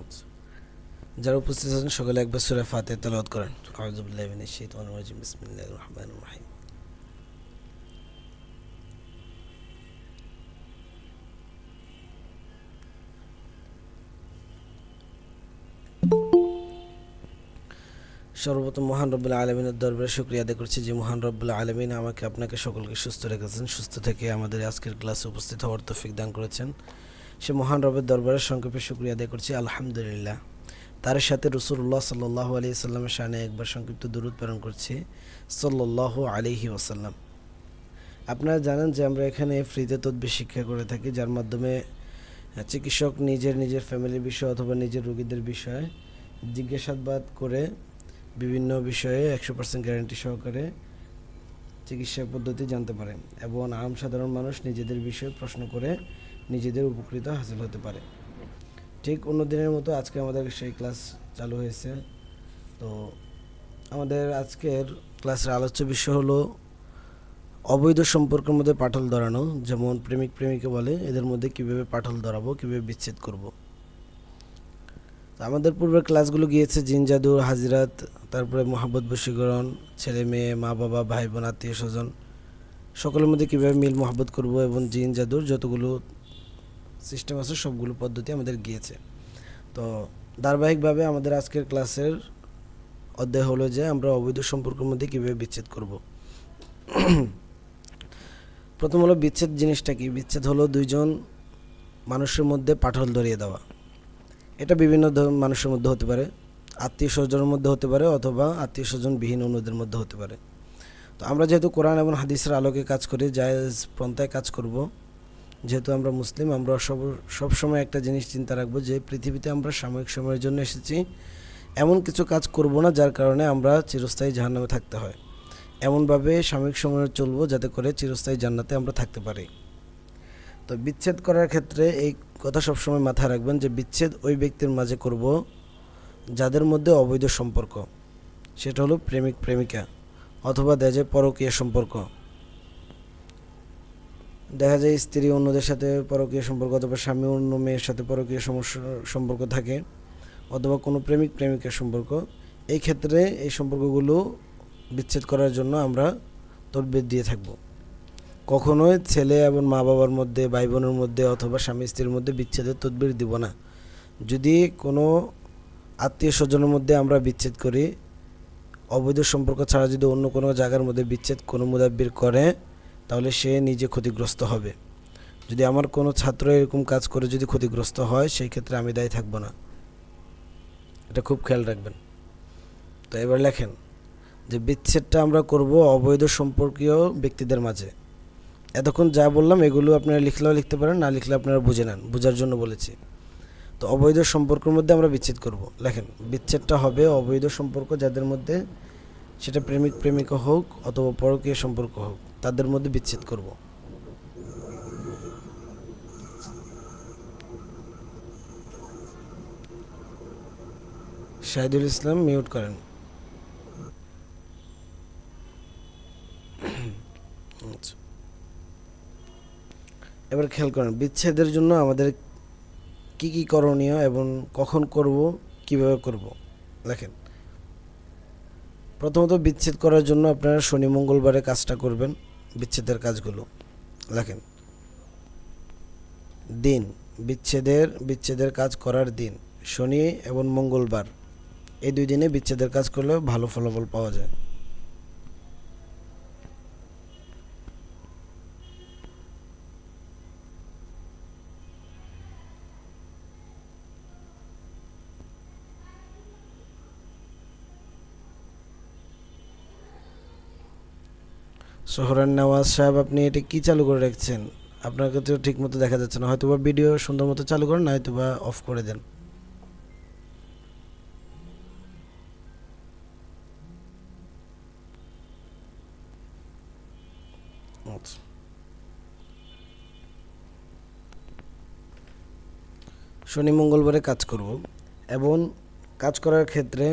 আচ্ছা। যারা উপস্থিত আছেন সকলে একবার সূরা ফাতিহা তেলাওয়াত করেন। আউযু বিল্লাহি মিনাশ শাইতানির রাজিম। বিসমিল্লাহির রহমানির রহিম। সর্বপ্রথম মহান রব্বুল আলামিনের দরবারে শুকরিয়া আদায় করছি যে মহান রব্বুল আলামিন আমাকে আপনাকে সকলকে সুস্থ রেখেছেন, সুস্থ থেকে আমাদের আজকের ক্লাসে উপস্থিত হওয়ার তৌফিক দান করেছেন। সে মহান রবের দরবারে সংক্ষেপে শুকরিয়া আদায় করছি আলহামদুলিল্লাহ। তার সাথে রাসূলুল্লাহ সাল্লাল্লাহু আলাইহি সাল্লামের শানে একবার সংক্ষিপ্ত দরুদ প্রেরণ করছি সাল্লাল্লাহু আলাইহি ওয়াসাল্লাম। আপনারা জানেন যে আমরা এখানে ফ্রিতে তদবির শিক্ষা করে থাকি, যার মাধ্যমে চিকিৎসক নিজের ফ্যামিলির বিষয় অথবা নিজের রোগীদের বিষয়ে জিজ্ঞাসাবাদ করে বিভিন্ন বিষয়ে 100% গ্যারান্টি সহকারে চিকিৎসা পদ্ধতি জানতে পারে এবং আম সাধারণ মানুষ নিজেদের বিষয়ে প্রশ্ন করে নিজেদের উপকৃত হাসিল হতে পারে। ঠিক অন্য দিনের মতো আজকে আমাদের সেই ক্লাস চালু হয়েছে। তো আমাদের আজকের ক্লাসের আলোচ্য বিষয় হলো অবৈধ সম্পর্কের মধ্যে পাটল ধরানো, যেমন প্রেমিক প্রেমিকা বলে, এদের মধ্যে কীভাবে পাটল ধরাবো, কীভাবে বিচ্ছেদ করব। আমাদের পূর্বের ক্লাসগুলো গিয়েছে জিন জাদু, হাজিরাত, তারপরে মোহাব্বত বশীকরণ, ছেলে মেয়ে, মা বাবা, ভাই বোন, আত্মীয় স্বজন, সকলের মধ্যে কীভাবে মিল মোহাব্বত করব এবং জিন জাদুর যতগুলো সিস্টেম আছে সবগুলো পদ্ধতি আমাদের গিয়েছে। তো ধারাবাহিকভাবে আমাদের আজকের ক্লাসের অধ্যায় হলো যে আমরা অবৈধ সম্পর্কের মধ্যে কীভাবে বিচ্ছেদ করব। প্রথম হলো বিচ্ছেদ জিনিসটা কি। বিচ্ছেদ হলো দুইজন মানুষের মধ্যে পাটল ধরিয়ে দেওয়া। এটা বিভিন্ন মানুষের মধ্যে হতে পারে, আত্মীয় স্বজনের মধ্যে হতে পারে অথবা আত্মীয় স্বজন বিহীন অন্যদের মধ্যে হতে পারে। তো আমরা যেহেতু কোরআন এবং হাদিসের আলোকে কাজ করি, জায়েজ পন্থায় কাজ করব, যেহেতু আমরা মুসলিম, আমরা সব সময় একটা জিনিস চিন্তা রাখবো যে পৃথিবীতে আমরা সাময়িক সময়ের জন্য এসেছি, এমন কিছু কাজ করব না যার কারণে আমরা চিরস্থায়ী জাহান্নামে থাকতে হয়। এমনভাবে সাময়িক সময়ে চলবো যাতে করে চিরস্থায়ী জান্নাতে আমরা থাকতে পারি। তো বিচ্ছেদ করার ক্ষেত্রে এই কথা সবসময় মাথায় রাখবেন যে বিচ্ছেদ ওই ব্যক্তির মাঝে করব যাদের মধ্যে অবৈধ সম্পর্ক, সেটা হলো প্রেমিক প্রেমিকা অথবা দেখা যায় পরকীয়া সম্পর্ক। দেখা যায় স্ত্রী অন্যদের সাথে পরকীয়া সম্পর্ক অথবা স্বামী অন্য মেয়ের সাথে পরকীয়া সম্পর্ক থাকে অথবা কোনো প্রেমিক প্রেমিকার সম্পর্ক। এই ক্ষেত্রে এই সম্পর্কগুলো বিচ্ছেদ করার জন্য আমরা তদবির দিয়ে থাকব। কখনোই ছেলে এবং মা বাবার মধ্যে, ভাই বোনের মধ্যে অথবা স্বামী স্ত্রীর মধ্যে বিচ্ছেদের তদবির দিব না। যদি কোনো আত্মীয় স্বজনের মধ্যে আমরা বিচ্ছেদ করি, অবৈধ সম্পর্ক ছাড়া যদি অন্য কোনো জায়গার মধ্যে বিচ্ছেদ কোনো মুদাব্বির করে, তাহলে সে নিজে ক্ষতিগ্রস্ত হবে। যদি আমার কোনো ছাত্র এরকম কাজ করে যদি ক্ষতিগ্রস্ত হয়, সেই ক্ষেত্রে আমি দায়ী থাকব না। এটা খুব খেয়াল রাখবেন। তো এবার লেখেন যে বিচ্ছেদটা আমরা করব অবৈধ সম্পর্কীয় ব্যক্তিদের মাঝে। এতক্ষণ যা বললাম এগুলো আপনারা লিখলেও লিখতে পারেন, না লিখলে আপনারা বুঝে নেন, বোঝার জন্য বলেছি। তো অবৈধ সম্পর্কের মধ্যে আমরা বিচ্ছেদ করব। লেখেন, বিচ্ছেদটা হবে অবৈধ সম্পর্ক যাদের মধ্যে, সেটা প্রেমিক প্রেমিকা হোক অথবা পরকীয় সম্পর্ক হোক, তাদের মধ্যে বিচ্ছেদ করব। শাহিদুল ইসলাম মিউট করেন। আচ্ছা, এবার খেয়াল করেন বিচ্ছেদের জন্য আমাদের কি কি করণীয় এবং কখন করব, কিভাবে করব। লেখেন, প্রথমত বিচ্ছেদ করার জন্য আপনারা শনি মঙ্গলবারে কাজটা করবেন, বিচ্ছেদের কাজগুলো। লেখেন, দিন, বিচ্ছেদের কাজ করার দিন শনি এবং মঙ্গলবার, এই দুই দিনে বিচ্ছেদের কাজ করলে ভালো ফলাফল পাওয়া যায়। সোহরান নওয়াজ সাহেব, আপনি এটা কি চালু করে রাখছেন? আপনাকে তো ঠিক মতো দেখা যাচ্ছে না। হয়তোবা ভিডিও সুন্দর মতো চালু করেন, না হয়তোবা অফ করে দেন। আচ্ছা, শনি মঙ্গলবারে কাজ করব এবং কাজ করার ক্ষেত্রে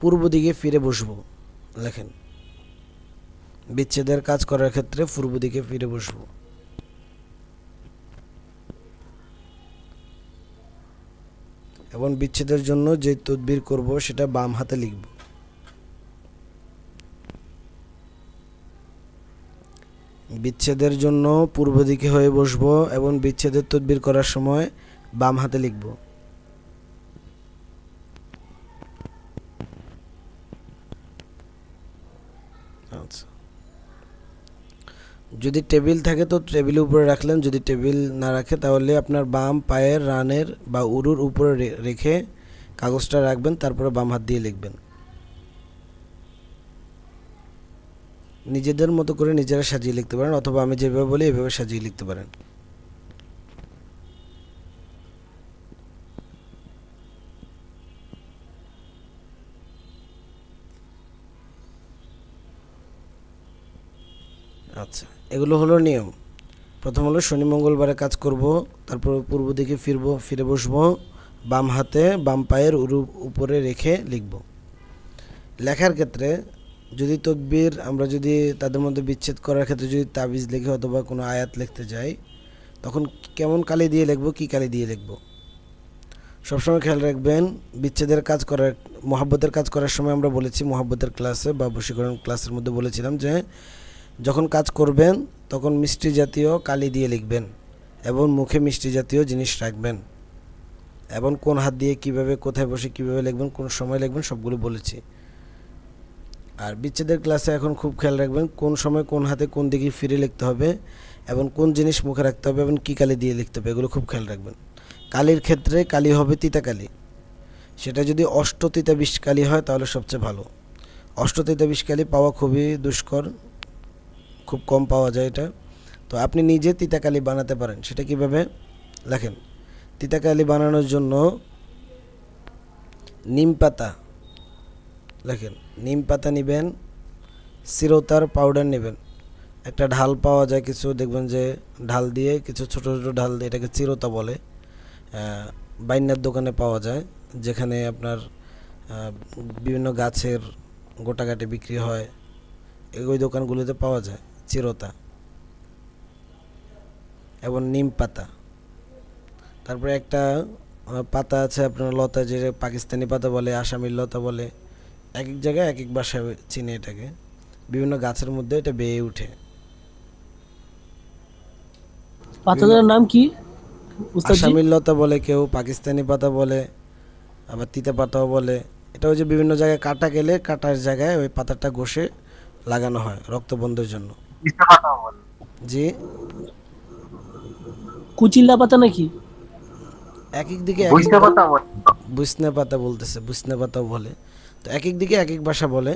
পূর্ব দিকে ফিরে বসবো। লেখেন, বিচ্ছেদের কাজ করার ক্ষেত্রে পূর্ব দিকে ফিরে বসবো। এবং বিচ্ছেদের জন্য যে তদবির করব সেটা বাম হাতে লিখব। বিচ্ছেদের জন্য পূর্ব দিকে হয়ে বসবো এবং বিচ্ছেদের তদবির করার সময় বাম হাতে লিখব। আচ্ছা, যদি টেবিল থাকে তো টেবিলের উপরে রাখলেন, যদি টেবিল না রাখে তাহলে আপনার বাম পায়ের রানের বা উরুর উপরে রেখে কাগজটা রাখবেন, তারপরে বাম হাত দিয়ে লিখবেন। নিজেদের মতো করে নিজেরা সাজিয়ে লিখতে পারেন, অথবা আমি যেভাবে বলি এভাবে সাজিয়ে লিখতে পারেন। আচ্ছা, এগুলো হলো নিয়ম। প্রথম হলো শনি মঙ্গলবারে কাজ করব, তারপর পূর্ব দিকে ফিরে বসবো, বাম হাতে বাম পায়ের উপরে রেখে লিখব। লেখার ক্ষেত্রে যদি তদবির আমরা যদি তাদের মধ্যে বিচ্ছেদ করার ক্ষেত্রে যদি তাবিজ লিখে অথবা কোনো আয়াত লিখতে যাই, তখন কেমন কালি দিয়ে লিখব, কী কালি দিয়ে লিখব সবসময় খেয়াল রাখবেন। বিচ্ছেদের কাজ করার, মহাব্বতের কাজ করার সময় আমরা বলেছি, মহাব্বতের ক্লাসে বা বশীকরণ ক্লাসের মধ্যে বলেছিলাম যে যখন কাজ করবেন তখন মিষ্টি জাতীয় কালি দিয়ে লিখবেন এবং মুখে মিষ্টি জাতীয় জিনিস রাখবেন, এবং কোন হাত দিয়ে কিভাবে, কোথায় বসে কিভাবে লিখবেন, কোন সময় লিখবেন সবগুলো বলেছি। আর বিচ্ছেদের ক্লাসে এখন খুব খেয়াল রাখবেন কোন সময় কোন হাতে কোন দিকে ফিরে লিখতে হবে এবং কোন জিনিস মুখে রাখতে হবে এবং কী কালি দিয়ে লিখতে হবে, এগুলো খুব খেয়াল রাখবেন। কালির ক্ষেত্রে কালি হবে তিতা কালি, সেটা যদি অষ্টতিতা বিষ কালি হয় তাহলে সবচেয়ে ভালো। অষ্টতিতা বিষ কালি পাওয়া খুবই দুষ্কর, খুব কম পাওয়া যায় এটা। তো আপনি নিজে তিতা কালি বানাতে পারেন। সেটা কিভাবে লেখেন? তিতা কালি বানানোর জন্য নিম পাতা লেখেন, নিম পাতা নেবেন, চিরতার পাউডার নেবেন, একটা ঢাল পাওয়া যায় কিছু, দেখবেন যে ঢাল দিয়ে কিছু ছোট ছোট ঢাল দিয়ে, এটাকে চিরতা বলে, বাইন্যার দোকানে পাওয়া যায়, যেখানে আপনার বিভিন্ন গাছের গোটাগাটি বিক্রি হয়, ওই দোকানগুলোতে পাওয়া যায় চিরতা এবং নিম পাতা। তারপরে একটা পাতা আছে আপনার লতা, যে পাকিস্তানি পাতা বলে, আসামির লতা বলে, এক এক জায়গায় এক এক ভাষায় চিনে এটাকে। বিভিন্ন গাছের মধ্যে এটা বেয়ে উঠে। পাতাটার নাম কি উস্তাদজি? আসামির লতা বলে কেউ, পাকিস্তানি পাতা বলে, আবার তিতা পাতাও বলে। এটা ওই যে বিভিন্ন জায়গায় কাটা গেলে কাটার জায়গায় ওই পাতাটা ঘষে লাগানো হয় রক্ত বন্ধের জন্য। জি, কুচিল্লা পাতা নাকি? এক এক দিকে এক এক বুসনা পাতা বলতেছে, বুসনা পাতাও বলে। তো এক এক দিকে এক এক ভাষা বলে।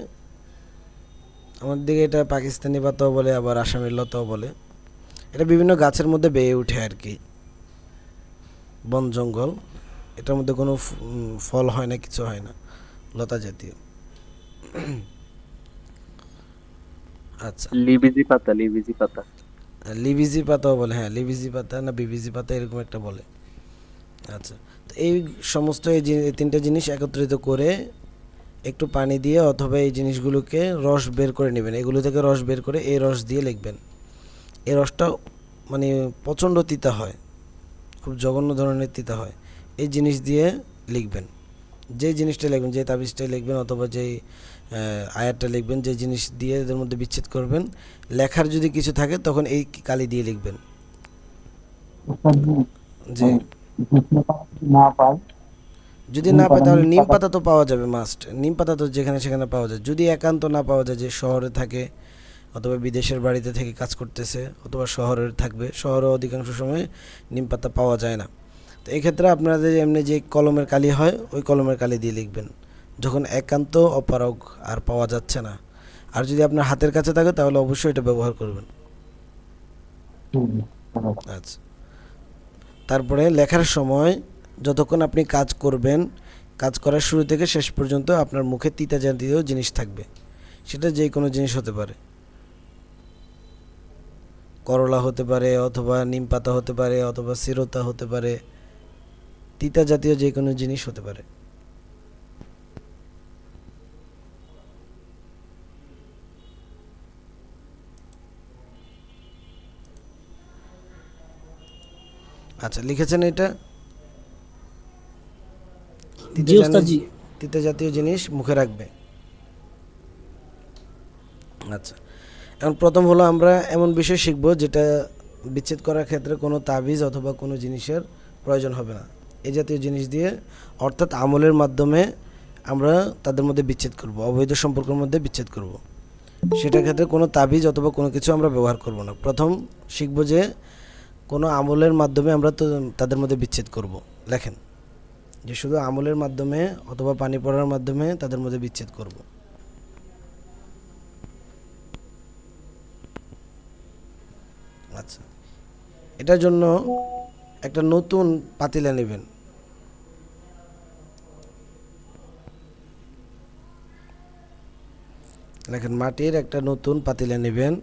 আমাদের দিকে এটা পাকিস্তানি পাতাও বলে, আবার আসামের লতাও বলে। এটা বিভিন্ন গাছের মধ্যে বেয়ে ওঠে আর কি, বন জঙ্গল। এটার মধ্যে কোনো ফল হয় না, কিছু হয় না, লতা জাতীয়। আচ্ছা, লিবিজি পাতা, লিবিজি পাতা। লিবিজি পাতাও বলে, হ্যাঁ লিবিজি পাতা না বিবিজি পাতা এরকম একটা বলে। আচ্ছা, তো এই সমস্ত এই তিনটা জিনিস একত্রিত করে একটু পানি দিয়ে অথবা এই জিনিসগুলোকে রস বের করে নেবেন, এগুলো থেকে রস বের করে এই রস দিয়ে লিখবেন। এই রসটা মানে প্রচণ্ড তিতা হয়, খুব জঘন্য ধরনের তিতা হয়। এই জিনিস দিয়ে লিখবেন, যে জিনিসটা লিখবেন, যে তাবিজটা লিখবেন অথবা যেই আয়াতটা লিখবেন, যে জিনিস দিয়ে এদের মধ্যে বিচ্ছেদ করবেন, লেখার যদি কিছু থাকে তখন এই কালি দিয়ে লিখবেন। জি, না পাই যদি না পায় তাহলে নিম পাতা তো পাওয়া যাবে, মাস্ট। নিম পাতা তো যেখানে সেখানে পাওয়া যায়। যদি একান্ত না পাওয়া যায়, যে শহরে থাকে অথবা বিদেশের বাড়িতে থেকে কাজ করতেছে অথবা শহরে থাকবে, শহরে অধিকাংশ সময় নিম পাতা পাওয়া যায় না। তো এই ক্ষেত্রে আপনাদের এমনি যে কলমের কালি হয় ওই কলমের কালি দিয়ে লিখবেন, যখন একান্ত অপারগ আর পাওয়া যাচ্ছে না। আর যদি আপনার হাতের কাছে থাকে তাহলে অবশ্যই এটা ব্যবহার করবেন। আচ্ছা, তারপরে লেখার সময় যতক্ষণ আপনি কাজ করবেন, কাজ করার শুরু থেকে শেষ পর্যন্ত আপনার মুখে তিতা জাতীয় জিনিস থাকবে। সেটা যে কোনো জিনিস হতে পারে, করলা হতে পারে অথবা নিম পাতা হতে পারে অথবা চিরতা হতে পারে, তিতা জাতীয় যে কোনো জিনিস হতে পারে। আচ্ছা, লিখেছেন এটা? জি ওস্তাদ জি। তিতে জাতীয় জিনিস মুখে রাখবে। আচ্ছা, এখন প্রথম হলো আমরা এমন বিষয় শিখব যেটা বিচ্ছেদ করার ক্ষেত্রে কোনো তাবিজ অথবা কোনো জিনিসের প্রয়োজন হবে না। এই জাতীয় জিনিস দিয়ে, অর্থাৎ আমলের মাধ্যমে আমরা তাদের মধ্যে বিচ্ছেদ করব, অবৈধ সম্পর্কের মধ্যে বিচ্ছেদ করব। সেটার ক্ষেত্রে কোনো তাবিজ অথবা কোনো কিছু আমরা ব্যবহার করব না। প্রথম শিখব যে কোনো আমলের মাধ্যমে আমরা তো তাদের মধ্যে বিচ্ছেদ করব। লেখেন যে শুধু আমলের মাধ্যমে অথবা পানি পড়ার মাধ্যমে তাদের মধ্যে বিচ্ছেদ করব। আচ্ছা, এটার জন্য একটা নতুন পাতিলা নেবেন। দেখেন, মাটির একটা নতুন পাতিলা নেবেন।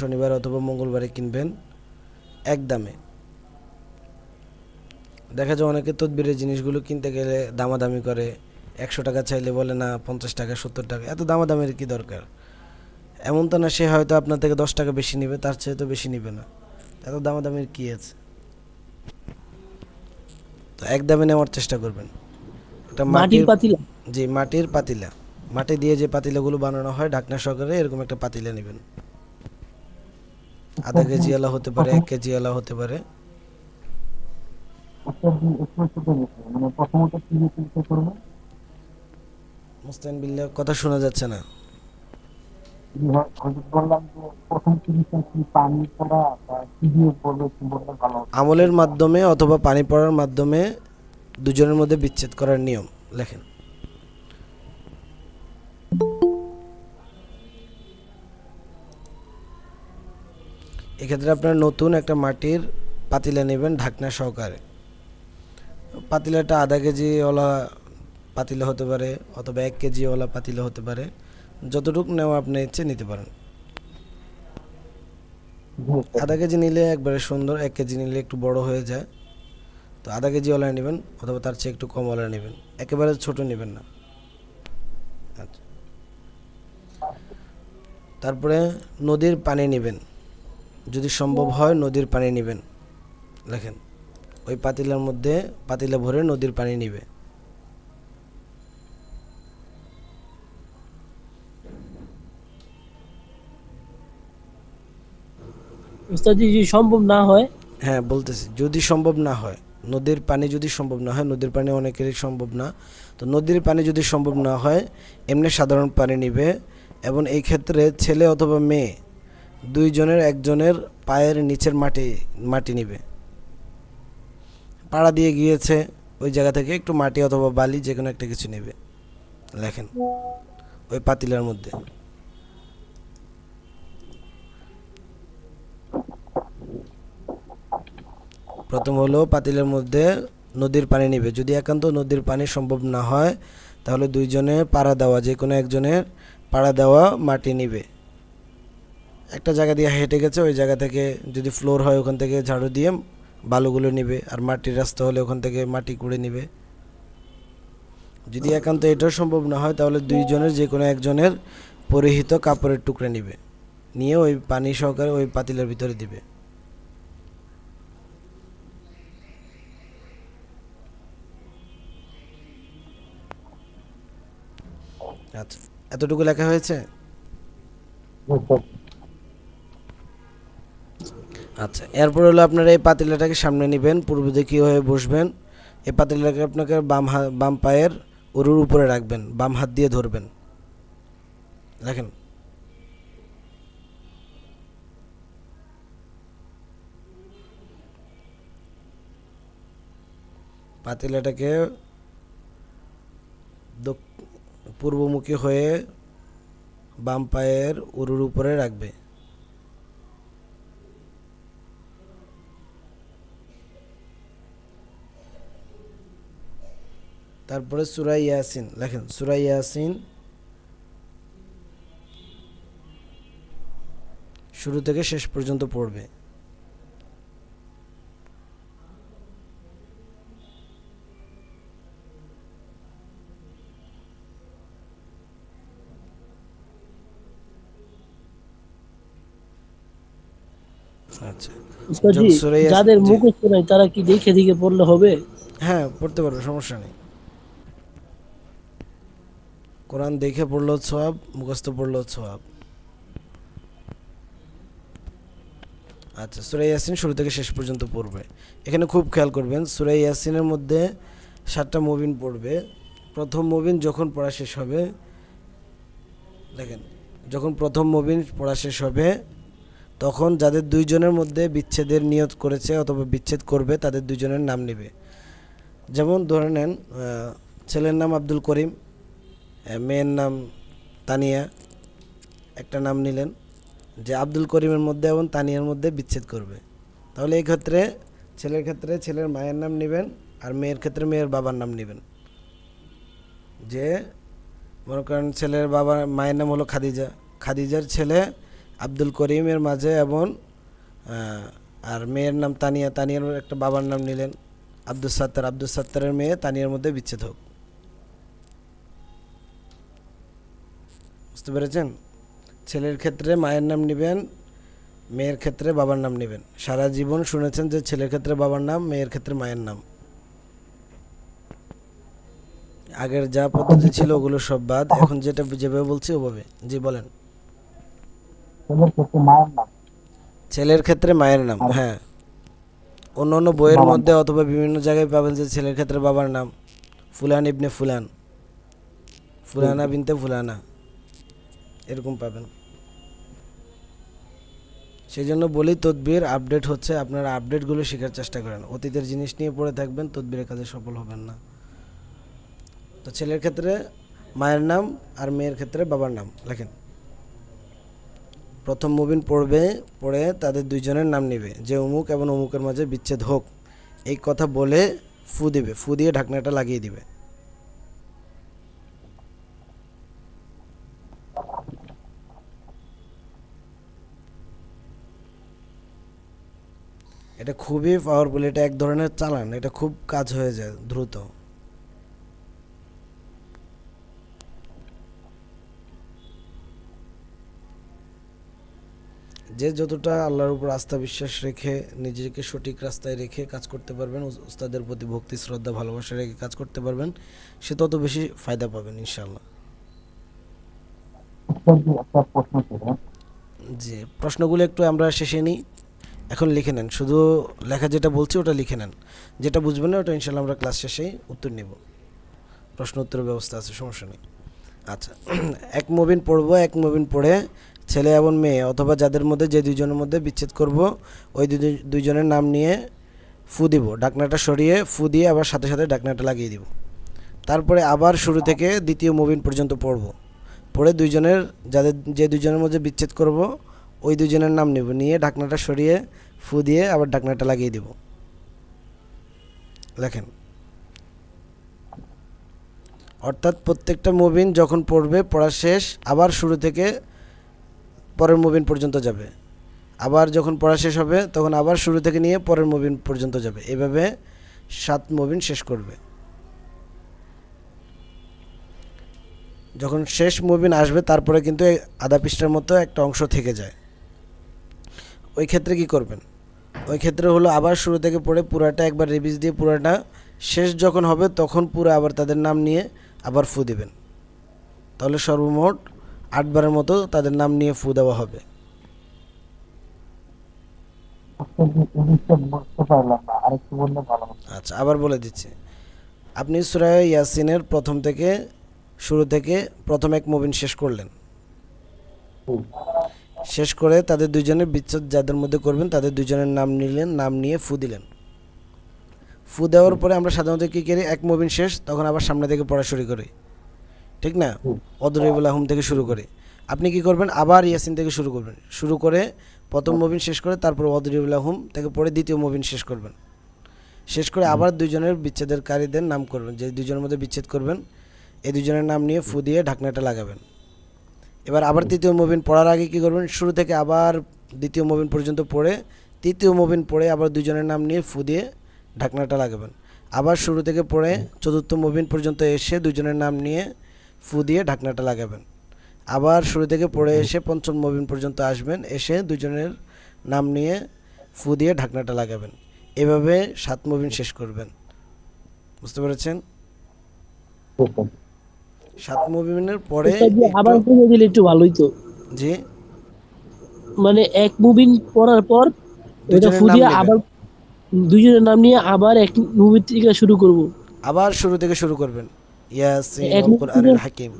শনিবার অথবা মঙ্গলবারে কিনবেন এক দামে। দেখা যায় অনেকে তদবিরের জিনিসগুলো কিনতে গেলে দামাদামি করে, 100 টাকা চাইলে বলে না 50 টাকা 70 টাকা। এত দামাদামির কি দরকার? এমন তো না সে হয়তো আপনার থেকে 10 টাকা বেশি নেবে, তার চেয়ে তো বেশি নেবে না। এত দামাদামির কি আছে? তো এক দামে নেওয়ার চেষ্টা করবেন। একটা মাটির পাতিলা। জি, মাটির পাতিলা। মাটি দিয়ে যে পাতিলাগুলো বানানো হয় ঢাকনা সহকারে, এরকম একটা পাতিলা নেবেন। আধা কেজি আলা হতে পারে, 1 কেজি আলা হতে পারে। মানে প্রথমত কি চিন্তা করবো? মুস্তাহিন বিল্লাহ, কথা শোনা যাচ্ছে না। বললাম যে প্রথম জিনিসটা কি পানি পড়া বা কি দিয়ে বলবো, কি বললে ভালো হবে? আমলের মাধ্যমে অথবা পানি পড়ার মাধ্যমে দুজনের মধ্যে বিচ্ছেদ করার নিয়ম লেখেন। এক্ষেত্রে আপনার নতুন একটা মাটির পাতিলা নেবেন ঢাকনা সহকারে। পাতিলাটা আধা কেজি ওলা পাতিলা হতে পারে অথবা 1 কেজি ওলা পাতিলা হতে পারে। যতটুকু নেওয়া আপনি ইচ্ছে নিতে পারেন। আধা কেজি নিলে একবারে সুন্দর, 1 কেজি নিলে একটু বড় হয়ে যায়। তো আধা কেজি ওলা নেবেন অথবা তার চেয়ে একটু কম ওলা নেবেন, একেবারে ছোট নেবেন না। আচ্ছা, তারপরে নদীর পানি নেবেন, যদি সম্ভব হয় নদীর পানি নেবেন। লেখেন, ওই পাতিলার মধ্যে পাতিলা ভরে নদীর পানি নিবে। ওস্তাদ জি যদি সম্ভব না হয়? হ্যাঁ, বলতেছি যদি সম্ভব না হয়, নদীর পানি যদি সম্ভব না হয়, নদীর পানি অনেকেরই সম্ভব না। তো নদীর পানি যদি সম্ভব না হয়, এমনি সাধারণ পানি নিবে। এবং এই ক্ষেত্রে ছেলে অথবা মেয়ে দুইজনের একজনের পায়ের নিচের মাটি নিবে। পাড়া দিয়ে গিয়েছে, ওই জায়গা থেকে একটু মাটি অথবা বালি যে কোনো একটা কিছু নেবে। লেখেন ওই পাতিলার মধ্যে। প্রথম হলো পাতিলের মধ্যে নদীর পানি নিবে। যদি একান্ত নদীর পানি সম্ভব না হয়, তাহলে দুইজনে পাড়া দেওয়া, যে কোনো একজনের পাড়া দেওয়া মাটি নিবে। একটা জায়গা দিয়ে হেঁটে গেছে, ওই জায়গা থেকে যদি ফ্লোর হয় ওখান থেকে ঝাড়ু দিয়ে বালুগুলো নিবে, আর মাটির রাস্তা হলে ওখান থেকে মাটি কুড়ে নিবে। যদি একান্ত এটাও সম্ভব না হয়, তাহলে দুইজনের যে কোনো একজনের পরিহিত কাপড়ের টুকরা নিবে, নিয়ে ওই পানি সহকারে ওই পাতিলের ভিতরে দিবে। আচ্ছা, এতটুকু লেখা হয়েছে? আচ্ছা, এরপর হলো আপনারা এই পাতিলাটাকে সামনে নেবেন, পূর্বদিকে হয়ে বসবেন। এই পাতিলাটাকে আপনাকে বাম পায়ের উরুর উপরে রাখবেন, বাম হাত দিয়ে ধরবেন। দেখেন, পাতিলাটাকে পূর্বমুখী হয়ে বাম পায়ের উরুর উপরে রাখবে। তারপরে সূরা ইয়াসিন লেখেন, সূরা ইয়াসিন শুরু থেকে শেষ পর্যন্ত পড়বে। আচ্ছা, উস্তাদ জি, যখন সূরা ইয়াসিন, যাদের জি, মুখস্থ নাই তারা কি দেখে দেখে পড়লে হবে? হ্যাঁ পড়তে পারবে, সমস্যা নেই। কোরআন দেখে পড়লেও সওয়াব, মুখস্থ পড়লেও সওয়াব। আচ্ছা, সূরা ইয়াসিন শুরু থেকে শেষ পর্যন্ত পড়বে। এখানে খুব খেয়াল করবেন, সূরা ইয়াসিনের মধ্যে 7টা মুবিন পড়বে। প্রথম মুবিন যখন পড়া শেষ হবে, দেখেন, যখন প্রথম মুবিন পড়া শেষ হবে তখন যাদের দুইজনের মধ্যে বিচ্ছেদের নিয়ত করেছে অথবা বিচ্ছেদ করবে তাদের দুইজনের নাম নেবে। যেমন ধরে নেন, ছেলের নাম আব্দুল করিম, মেয়ের নাম তানিয়া, একটা নাম নিলেন যে আব্দুল করিমের মধ্যে এবং তানিয়ার মধ্যে বিচ্ছেদ করবে। তাহলে এই ক্ষেত্রে ছেলের ক্ষেত্রে ছেলের মায়ের নাম নেবেন, আর মেয়ের ক্ষেত্রে মেয়ের বাবার নাম নেবেন। যে মনে করেন ছেলের মায়ের নাম হলো খাদিজা, খাদিজার ছেলে আব্দুল করিমের মাঝে, এবং আর মেয়ের নাম তানিয়া, তানিয়ার একটা বাবার নাম নিলেন আব্দুল সাত্তার, আব্দুল সাত্তারের মেয়ে তানিয়ার মধ্যে বিচ্ছেদ হোক। বুঝতে পেরেছেন? ছেলের ক্ষেত্রে মায়ের নাম নেবেন, মেয়ের ক্ষেত্রে বাবার নাম নেবেন। সারা জীবন শুনেছেন যে ছেলের ক্ষেত্রে বাবার নাম, মেয়ের ক্ষেত্রে মায়ের নাম। আগের যা পদ্ধতি ছিল ওগুলো সব বাদ, এখন যেভাবে বলছি ওভাবে। জি বলেন। ছেলের ক্ষেত্রে মায়ের নাম, ছেলের ক্ষেত্রে মায়ের নাম, হ্যাঁ। অন্য অন্য বইয়ের মধ্যে অথবা বিভিন্ন জায়গায় পাবেন যে ছেলের ক্ষেত্রে বাবার নাম ফুলান ইবনে ফুলান, ফুলানা বিনতে ফুলানা, এরকম পাবেন। সেই জন্য বলি তদবির আপডেট হচ্ছে, আপনারা আপডেটগুলো শেখার চেষ্টা করেন। অতীতের জিনিস নিয়ে পড়ে থাকবেন, তদবিরের কাজে সফল হবেন না। তো ছেলের ক্ষেত্রে মায়ের নাম আর মেয়ের ক্ষেত্রে বাবার নাম লেখেন। প্রথম মুবিন পড়ে তাদের দুইজনের নাম নেবে, যে অমুক এবং অমুকের মাঝে বিচ্ছেদ হোক, এই কথা বলে ফু দিবে, ফু দিয়ে ঢাকনাটা লাগিয়ে দিবে। এটা খুবই পাওয়ারফুল, এটা এক ধরনের চালান, এটা খুব কাজ হয়ে যায় দ্রুত। যে যতটা আল্লাহর উপর আস্থা বিশ্বাস রেখে নিজেকে সঠিক রাস্তায় রেখে কাজ করতে পারবেন, উস্তাদের প্রতি ভক্তি শ্রদ্ধা ভালোবাসা রেখে কাজ করতে পারবেন, সে তত বেশি ফায়দা পাবেন ইনশাআল্লাহ। একটা প্রশ্ন ছিল। জি, প্রশ্নগুলো একটু আমরা শেষে নিই, এখন লিখে নেন। শুধু লেখা যেটা বলছি ওটা লিখে নেন, যেটা বুঝবেন না ওটা ইনশাআল্লাহ আমরা ক্লাস শেষেই উত্তর নেব। প্রশ্ন উত্তরের ব্যবস্থা আছে, সমস্যা নেই। আচ্ছা, এক মুবিন পড়ব, এক মুবিন পড়ে ছেলে এবং মেয়ে অথবা যাদের মধ্যে যে দুইজনের মধ্যে বিচ্ছেদ করব ওই দুইজনের নাম নিয়ে ফু দিব, ডাকনাটা সরিয়ে ফু দিয়ে আবার সাথে সাথে ডাকনাটা লাগিয়ে দিব। তারপরে আবার শুরু থেকে দ্বিতীয় মুবিন পর্যন্ত পড়ব, পড়ে যে দুইজনের মধ্যে বিচ্ছেদ করব ওই দুইজনের নাম নেব, নিয়ে ঢাকনাটা সরিয়ে ফু দিয়ে আবার ঢাকনাটা লাগিয়ে দিব। লেখেন। অর্থাৎ প্রত্যেকটা মুবিন যখন পড়বে, পড়া শেষ আবার শুরু থেকে পরের মুবিন পর্যন্ত যাবে, আবার যখন পড়া শেষ হবে তখন আবার শুরু থেকে নিয়ে পরের মুবিন পর্যন্ত যাবে। এভাবে 7 মুবিন শেষ করবে। যখন শেষ মুবিন আসবে তারপরে কিন্তু আধা পৃষ্ঠার মতো একটা অংশ থেকে যায়। ওই ক্ষেত্রে কি করবেন? ওই ক্ষেত্রে হলো আবার শুরু থেকে পড়ে পুরাটা একবার রিভিজ দিয়ে পুরাটা শেষ যখন হবে তখন পুরো আবার তাদের নাম নিয়ে আবার ফু দিবেন। তাহলে সর্বমোট 8 বারের মতো তাদের নাম নিয়ে ফু দেওয়া হবে। বুঝতে পারলাম না, আরেকটু বললে ভালো হতো। আচ্ছা, আবার বলে দিচ্ছি। আপনি সূরা ইয়াসিনের প্রথম থেকে শুরু থেকে প্রথম এক মুবিন শেষ করলেন, শেষ করে তাদের দুইজনের বিচ্ছেদ যাদের মধ্যে করবেন তাদের দুইজনের নাম নিলেন, নাম নিয়ে ফু দিলেন। ফু দেওয়ার পরে আমরা সাধারণত কী করি, এক মুবিন শেষ তখন আবার সামনে থেকে পড়া শুরু করি, ঠিক না? অদরিবুল আহম থেকে শুরু করি। আপনি কি করবেন, আবার ইয়াসিন থেকে শুরু করবেন, শুরু করে প্রথম মুবিন শেষ করে তারপর অদরিবুল আহম থেকে পড়ে দ্বিতীয় মুবিন শেষ করবেন, শেষ করে আবার দুইজনের বিচ্ছেদের কারীদের নাম করবেন, যে দুইজনের মধ্যে বিচ্ছেদ করবেন এই দুইজনের নাম নিয়ে ফু দিয়ে ঢাকনাটা লাগাবেন। এবার আবার তৃতীয় মুবিন পড়ার আগে কী করবেন, শুরু থেকে আবার দ্বিতীয় মুবিন পর্যন্ত পড়ে তৃতীয় মুবিন পড়ে আবার দুইজনের নাম নিয়ে ফু দিয়ে ঢাকনাটা লাগাবেন। আবার শুরু থেকে পড়ে চতুর্থ মুবিন পর্যন্ত এসে দুইজনের নাম নিয়ে ফু দিয়ে ঢাকনাটা লাগাবেন। আবার শুরু থেকে পড়ে এসে পঞ্চম মুবিন পর্যন্ত আসবেন, এসে দুজনের নাম নিয়ে ফু দিয়ে ঢাকনাটা লাগাবেন। এভাবে 7 মুবিন শেষ করবেন। বুঝতে পেরেছেন? বুঝছেন? 7 মুভিনের পরে উস্তাদ জি একটু, আবার বুঝিয়ে দিলে একটু ভালোই তো। জি, মানে এক মুভিন পড়ার পর ওইটা দুজনের নাম ফুদিয়ে নেবেন, আবার দুইজনের নাম নিয়ে আবার এক মুভি থেকে শুরু করব। আবার শুরু থেকে শুরু করবেন, ইয়াসিন এক ওয়াল মুভি থেকে কোরআনিল হাকিম।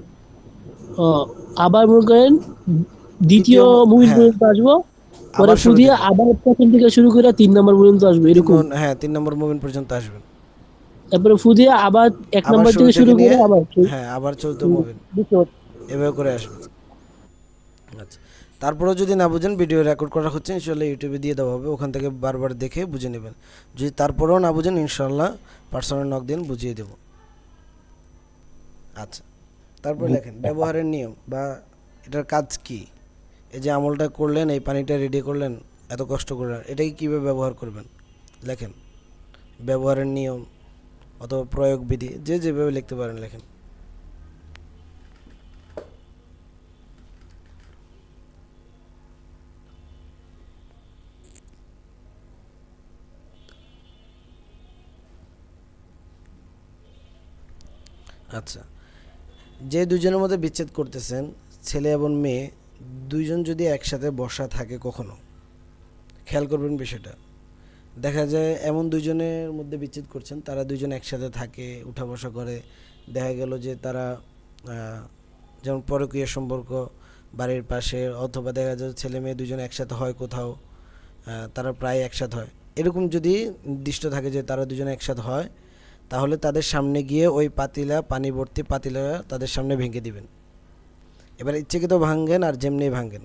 আবার মনে করেন দ্বিতীয় দ্বিতীয় মুভি হ্যাঁ, পর্যন্ত আসবো, পরে আবার শুরু ফুদিয়ে থেকে আবার প্রথম থেকে শুরু করে 3 নম্বর পর্যন্ত আসবো এরকম। হ্যাঁ 3 নম্বর মুভিন পর্যন্ত আসবেন, তারপরে ফুদিয়ে আবার এক আবার নম্বর শুরু থেকে শুরু থেকে করে নিয়ে আবার হ্যাঁ আবার চলতো হুম, মুভিন, বুঝতে পারছি। এভাবে করে আসবেন। আচ্ছা, তারপরেও যদি না বুঝেন, ভিডিও রেকর্ড করা হচ্ছে, ইনশাল্লাহ ইউটিউবে দিয়ে দেওয়া হবে, ওখান থেকে বারবার দেখে বুঝে নেবেন। যদি তারপরেও না বুঝেন, ইনশাল্লাহ পার্সোনাল নক দিন, বুঝিয়ে দেব। আচ্ছা, তারপর লেখেন ব্যবহারের নিয়ম বা এটার কাজ কি। এই যে আমলটা করলেন, এই পানিটা রেডি করলেন, এত কষ্ট করে, এটাকে কীভাবে ব্যবহার করবেন লেখেন। ব্যবহারের নিয়ম অথবা প্রয়োগ বিধি, যে যেভাবে লিখতে পারেন লেখেন। আচ্ছা, যে দুজনের মধ্যে বিচ্ছেদ করতেছেন, ছেলে এবং মেয়ে, দুইজন যদি একসাথে বসা থাকে কখনো, খেয়াল করবেন বিষয়টা। দেখা যায় এমন দুইজনের মধ্যে বিচ্ছেদ করছেন, তারা দুইজন একসাথে থাকে, উঠা বসা করে, দেখা গেল যে তারা যেমন পরকীয় সম্পর্ক বাড়ির পাশে, অথবা দেখা যায় ছেলে মেয়ে দুজন একসাথে হয় কোথাও, তারা প্রায় একসাথে হয়, এরকম যদি নির্দিষ্ট থাকে যে তারা দুজনে একসাথে হয়, তাহলে তাদের সামনে গিয়ে ওই পাতিলা, পানি ভর্তি পাতিলা তাদের সামনে ভেঙে দিবেন। এবার ইচ্ছাকৃত ভাঙেন আর যেমনি ভাঙেন,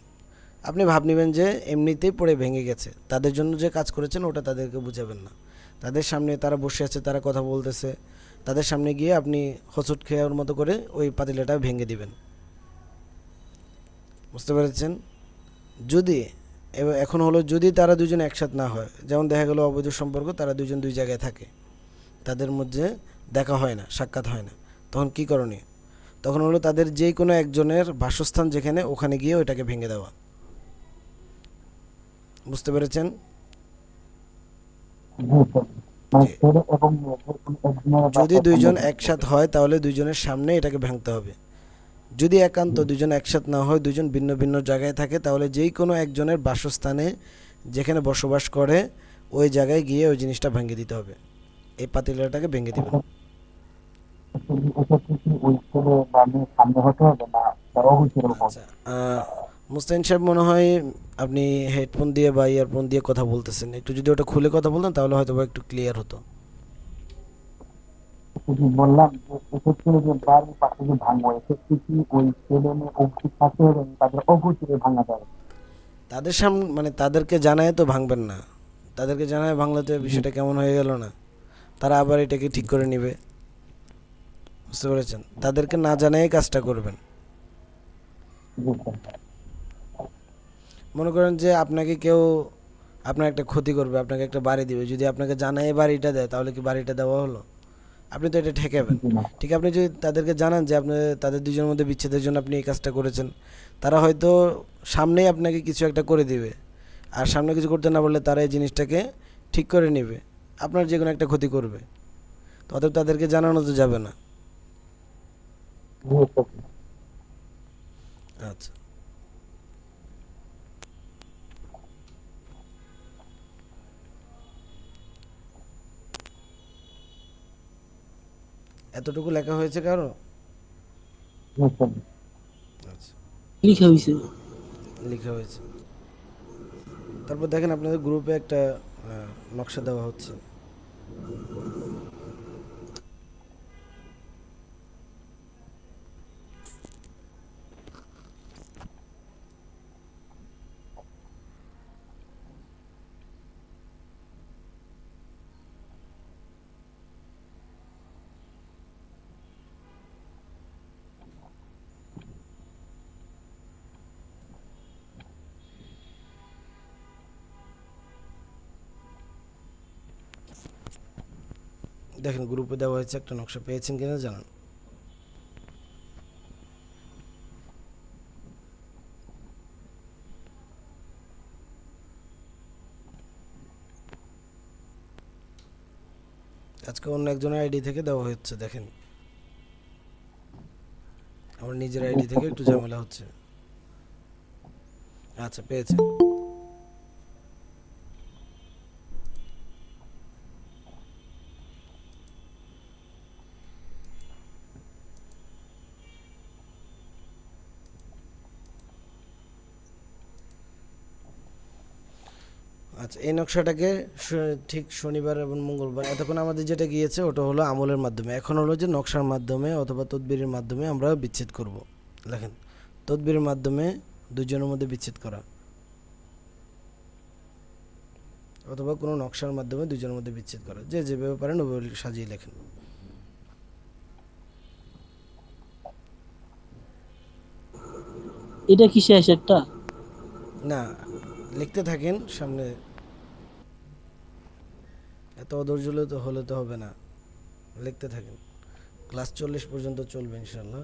আপনি ভাব নেবেন যে এমনিতেই পড়ে ভেঙে গেছে, তাদের জন্য যে কাজ করেছেন ওটা তাদেরকে বুঝাবেন না। তাদের সামনে তারা বসে আছে, তারা কথা বলতেছে, তাদের সামনে গিয়ে আপনি হোঁচট খেয়ার মতো করে ওই পাতিলাটা ভেঙে দিবেন। বুঝতে পেরেছেন? যদি এখন হলো, যদি তারা দুজন একসাথে না হয়, যেমন দেখা গেলো অবৈধ সম্পর্ক, তারা দুজন দুই জায়গায় থাকে, তাদের মধ্যে দেখা হয় না, সাক্ষাৎ হয় না, তখন কি করণীয়? তখন হলো তাদের যে কোনো একজনের বাসস্থান যেখানে, ওখানে গিয়ে ওইটাকে ভেঙে দেওয়া। বুঝতে পেরেছেন? বুঝছেন? মানে যে ছেলে এবং মেয়েদের কোনো একজনের যদি বাসায় দুইজন সম্ভব একসাথে হয়, তাহলে দুইজনের সামনে এটাকে ভাঙতে হবে। যদি একান্ত দুজন একসাথে না হয়, দুজন ভিন্ন ভিন্ন জায়গায় থাকে, তাহলে যেই কোনো একজনের বাসস্থানে যেখানে বসবাস করে, ওই জায়গায় গিয়ে ওই জিনিসটা ভেঙে দিতে হবে, এই পাতিলাটাকে ভেঙে দিবেন। এক্ষেত্রে কি ওই ছেলে বা মেয়ের সামনে হতে হবে না তার অবশ্যই হবে? আচ্ছা, মুস্তাহিন সাহেব, মনে হয় আপনি হেডফোন দিয়ে বা ইয়ারফোন দিয়ে কথা বলতেছেন, একটু যদি ওটা খুলে কথা বলতেন তাহলে হয়তো বা একটু ক্লিয়ার হতো। যদি বললাম যে এক্ষেত্রে যে বাড়ির পাশে যে ভাঙবো, এক্ষেত্রে কি ওই ছেলে মেয়ে অবশ্যই থাকতে হবে, তাদের অবশ্যই ভাঙা যাবে? তাদের সামনে মানে তাদেরকে জানায় তো ভাঙবেন না, তাদেরকে জানায় ভাঙলে তো বিষয়টা কেমন হয়ে গেল না, তারা আবার এটাকে ঠিক করে নেবে। বুঝতে পেরেছেন? তাদেরকে না জানাই কাজটা করবেন। বুঝছেন? মনে করেন যে আপনাকে কেউ, আপনার একটা ক্ষতি করবে, আপনাকে একটা বাড়ি দিবে, যদি আপনাকে জানাই বাড়িটা দেয়, তাহলে কি বাড়িটা দেওয়া হলো? আপনি তো এটা ঠেকাবেন। জি না। ঠিক, আপনি যদি তাদেরকে জানান যে আপনি তাদের দুজনের মধ্যে বিচ্ছেদের জন্য আপনি এই কাজটা করেছেন, তারা হয়তো সামনেই আপনাকে কিছু একটা করে দিবে, আর সামনে কিছু করতে না পারলে তারা এই জিনিসটাকে ঠিক করে নেবে, আপনার যে কোনো একটা ক্ষতি করবে, তো অতএব তাদেরকে জানানো তো যাবে না। বুঝছেন? আচ্ছা, এতটুকু লেখা হয়েছে কারো? বুঝছেন? আচ্ছা, লিখা হয়েছে। লেখা হয়েছে। তারপর দেখেন আপনাদের গ্রুপে একটা নকশা দেওয়া হচ্ছে। দেখেন গ্রুপে দেওয়া হয়েছে একটা নকশা, পেয়েছেন কিনা জানান। আজকে অন্য একজনের আইডি থেকে দেওয়া হচ্ছে, দেখেন আমার নিজের আইডি থেকে একটু ঝামেলা হচ্ছে। আচ্ছা, পেয়েছেন। আচ্ছা, এই নকশাটাকে ঠিক শনিবার এবং মঙ্গলবার এতক্ষণ আমাদের যেটা গিয়েছে ওটা হলো আমলের মাধ্যমে, এখন হলো যে নকশার মাধ্যমে অথবা তদবিরের মাধ্যমে আমরা বিচ্ছেদ করব। দেখেন, তদবিরের মাধ্যমে দুজনের মধ্যে বিচ্ছেদ করা অথবা কোনো নকশার মাধ্যমে দুজনের মধ্যে বিচ্ছেদ করা, যে যেভাবে পারেন ওভাবে সাজিয়ে লেখেন। এটা কি শেষ একটা? না, লিখতে থাকেন সামনে, এত অধৈর্য হলে তো হবে না, লিখতে থাকেন। ক্লাস 40 পর্যন্ত চলবে ইনশাল্লাহ,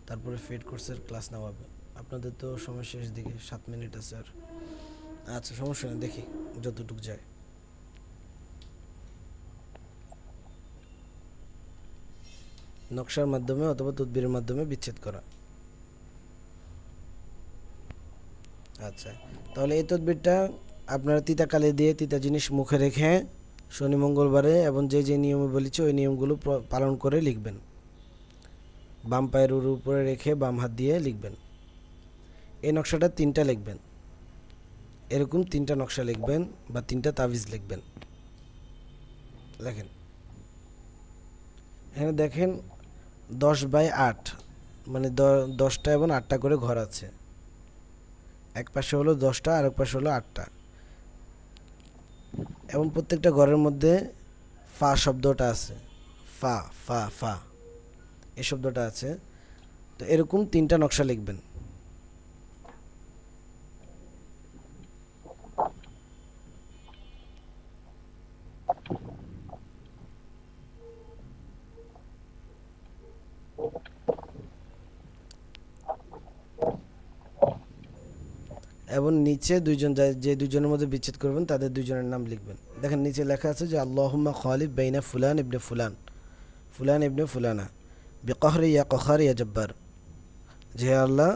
তারপরে ফেড কোর্সের ক্লাস নেওয়া হবে। আপনাদের তো সময় শেষ দিকে, 7 মিনিট আছে আর। আচ্ছা, সমস্যা নেই, দেখি যতটুকু যায়। নকশার মাধ্যমে অথবা তদবিরের মাধ্যমে বিচ্ছেদ করা। আচ্ছা, তাহলে এই তদবিরটা আপনারা তিতা কালি দিয়ে তিতা জিনিস মুখে রেখে শনি মঙ্গলবারে এবং যে যে নিয়মে বলেছি ওই নিয়মগুলো পালন করে লিখবেন। বাম পায়ের উপরে রেখে বাম হাত দিয়ে লিখবেন। এই নকশাটা 3টা লিখবেন, এরকম 3টা নকশা লিখবেন বা 3টা তাবিজ লিখবেন। লেখেন, এখানে দেখেন 10/8, মানে 10টা এবং 8টা করে ঘর আছে। এক পাশে হলো 10টা আর এক পাশে হলো 8টা, এবং প্রত্যেকটা ঘরের মধ্যে ফা শব্দটা আছে, ফা ফা ফা এই শব্দটা আছে। তো এরকম 3টা নকশা লিখবেন। এবং নিচে যে দুজনের মধ্যে বিচ্ছেদ করবেন তাদের দুজনের নাম লিখবেন। দেখেন নিচে লেখা আছে যে আল্লাহুম্মা খালিফ বাইনা ফুলান ইবনে ফুলান, ফুলান ইবনে ফুলানা বিকহরি ইয়া কখার ইয়া জব্বার। যে আল্লাহ,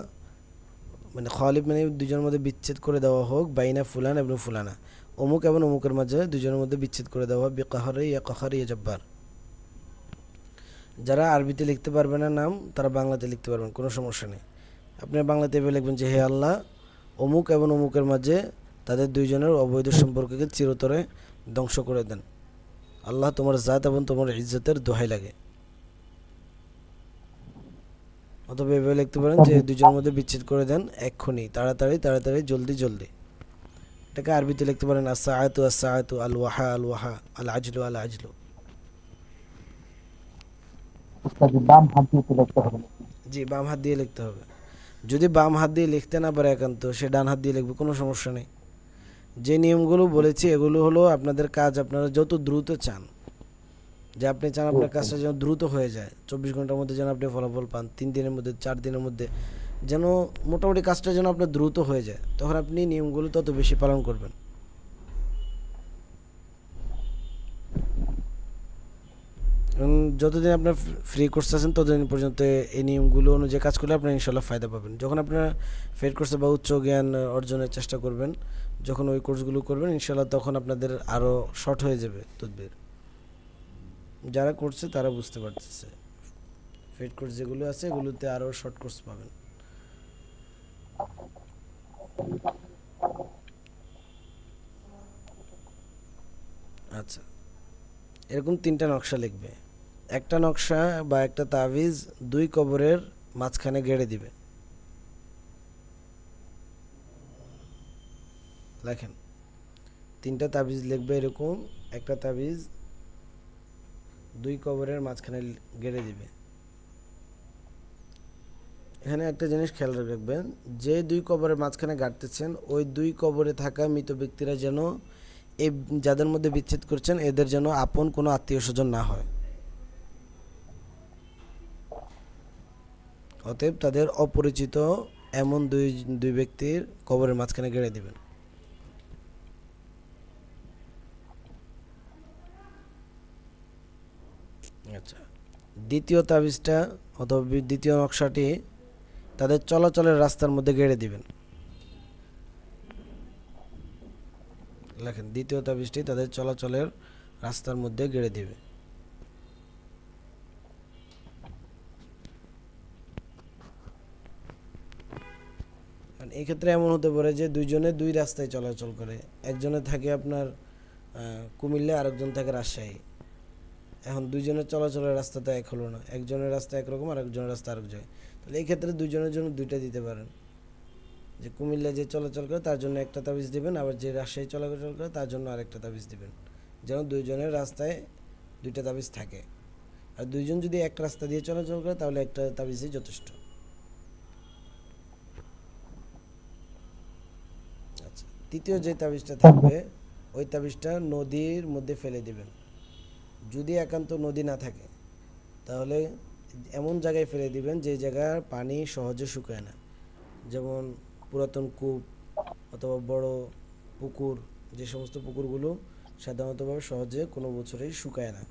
মানে খালিফ মানে দুজনের মধ্যে বিচ্ছেদ করে দেওয়া হোক, বাইনা ফুলান ইবনে ফুলানা, অমুক এবং অমুকের মাঝে দুজনের মধ্যে বিচ্ছেদ করে দেওয়া হোক, বিকহরি ইয়া কখার ইয়া জব্বার। যারা আরবিতে লিখতে পারবে না নাম, তারা বাংলাতে লিখতে পারবেন, কোনো সমস্যা নেই। আপনি বাংলাতে এভাবে লিখবেন যে হে আল্লাহ, অমুক এবং অমুকের মাঝে তাদের দুইজনের অবৈধ সম্পর্ককে চিরতরে ধ্বংস করে দেন। আল্লাহ, তোমার জাত এবং তোমার ইজ্জতের দোহাই লাগে। অথবা এভাবে লিখতে পারেন যে দুজনের মধ্যে বিচ্ছেদ করে দেন এক্ষুনি, তাড়াতাড়ি তাড়াতাড়ি, জলদি জলদি। এটাকে আরবিতে লিখতে পারেন আসসাআতু আসসাআতু, আল ওয়াহা আল ওয়াহা, আল আজলু আল আজলু। উস্তাদি বাম হাত দিয়ে তো লিখতে হবে নাকি? জি, বাম হাত দিয়ে লিখতে হবে। যদি বাম হাত দিয়ে লিখতে না পারে একান্ত, সে ডান হাত দিয়ে লিখবে, কোনো সমস্যা নেই। যে নিয়মগুলো বলেছি এগুলো হলো আপনাদের কাজ, আপনারা যত দ্রুত চান, যে আপনি চান আপনার কাজটা যেন দ্রুত হয়ে যায়, 24 ঘন্টার মধ্যে যেন আপনি ফলাফল পান, 3 দিনের মধ্যে, 4 দিনের মধ্যে, যেন মোটামুটি কাজটা যেন আপনার দ্রুত হয়ে যায়, তখন আপনি নিয়মগুলো তত বেশি পালন করবেন। যতদিন আপনার ফ্রি কোর্স আছেন ততদিন পর্যন্ত এই নিয়মগুলো অনুযায়ী কাজ করলে আপনার ইনশাল্লাহ ফায়দা পাবেন। যখন আপনারা ফেড কোর্সে বা উচ্চ জ্ঞান অর্জনের চেষ্টা করবেন, যখন ওই কোর্সগুলো করবেন ইনশাল্লাহ, তখন আপনাদের আরও শর্ট হয়ে যাবে তদবির। যারা করছে তারা বুঝতে পারতেছে, ফেড কোর্স যেগুলো আছে এগুলোতে আরও শর্ট কোর্স পাবেন। আচ্ছা, এরকম 3টা নকশা লিখবে। একটা নকশা বা একটা তাবিজ 2 কবরের মাঝখানে গেড়ে দিবে। লেখেন, 3টা তাবিজ লিখবে এরকম, একটা তাবিজ 2 কবরের মাঝখানে গেড়ে দিবে। এখানে একটা জিনিস খেয়াল রাখবেন, যে 2 কবরের মাঝখানে গাড়তেছেন ওই 2 কবরে থাকা মৃত ব্যক্তিরা যেন এই যাদের মধ্যে বিচ্ছেদ করছেন এদের যেন আপন কোনো আত্মীয় স্বজন না হয়। অতএব তাদের অপরিচিত এমন দুই ব্যক্তির কবরের মাঝখানে গেড়ে দিবেন। আচ্ছা, দ্বিতীয় তাবিজটা অথবা দ্বিতীয় নকশাটি তাদের চলাচলের রাস্তার মধ্যে গেড়ে দিবেন। লেখেন, দ্বিতীয় তাবিজটি তাদের চলাচলের রাস্তার মধ্যে গেড়ে দিবে। এই ক্ষেত্রে এমন হতে পারে যে দুইজনে দুই রাস্তায় চলাচল করে, একজনে থাকে আপনার কুমিল্লা, আরেকজন থাকে রাজশাহী। এখন দুইজনের চলাচলের রাস্তা তো এক হলো না, একজনের রাস্তা একরকম আর একজনের রাস্তা আরেক জায়গায়। তাহলে এই ক্ষেত্রে দুইজনের জন্য দুইটা দিতে পারেন, যে কুমিল্লা যে চলাচল করে তার জন্য একটা তাবিজ দিবেন, আবার যে রাজশাহী চলাচল করে তার জন্য আরেকটা তাবিজ দিবেন, যেন দুইজনের রাস্তায় দুইটা তাবিজ থাকে। আর দুইজন যদি এক রাস্তা দিয়ে চলাচল করে তাহলে একটা তাবিজই যথেষ্ট। আচ্ছা, তৃতীয় যে তাবিজটা থাকবে ওই তাবিজটা নদীর মধ্যে ফেলে দিবেন। যদি একান্ত নদী না থাকে তাহলে এমন জায়গায় ফেলে দিবেন যে জায়গার পানি সহজে শুকায় না, যেমন পুরাতন কূপ অথবা বড় পুকুর, যে সমস্ত পুকুরগুলো সাধারণতভাবে সহজে কোনো বছরেই শুকায় না।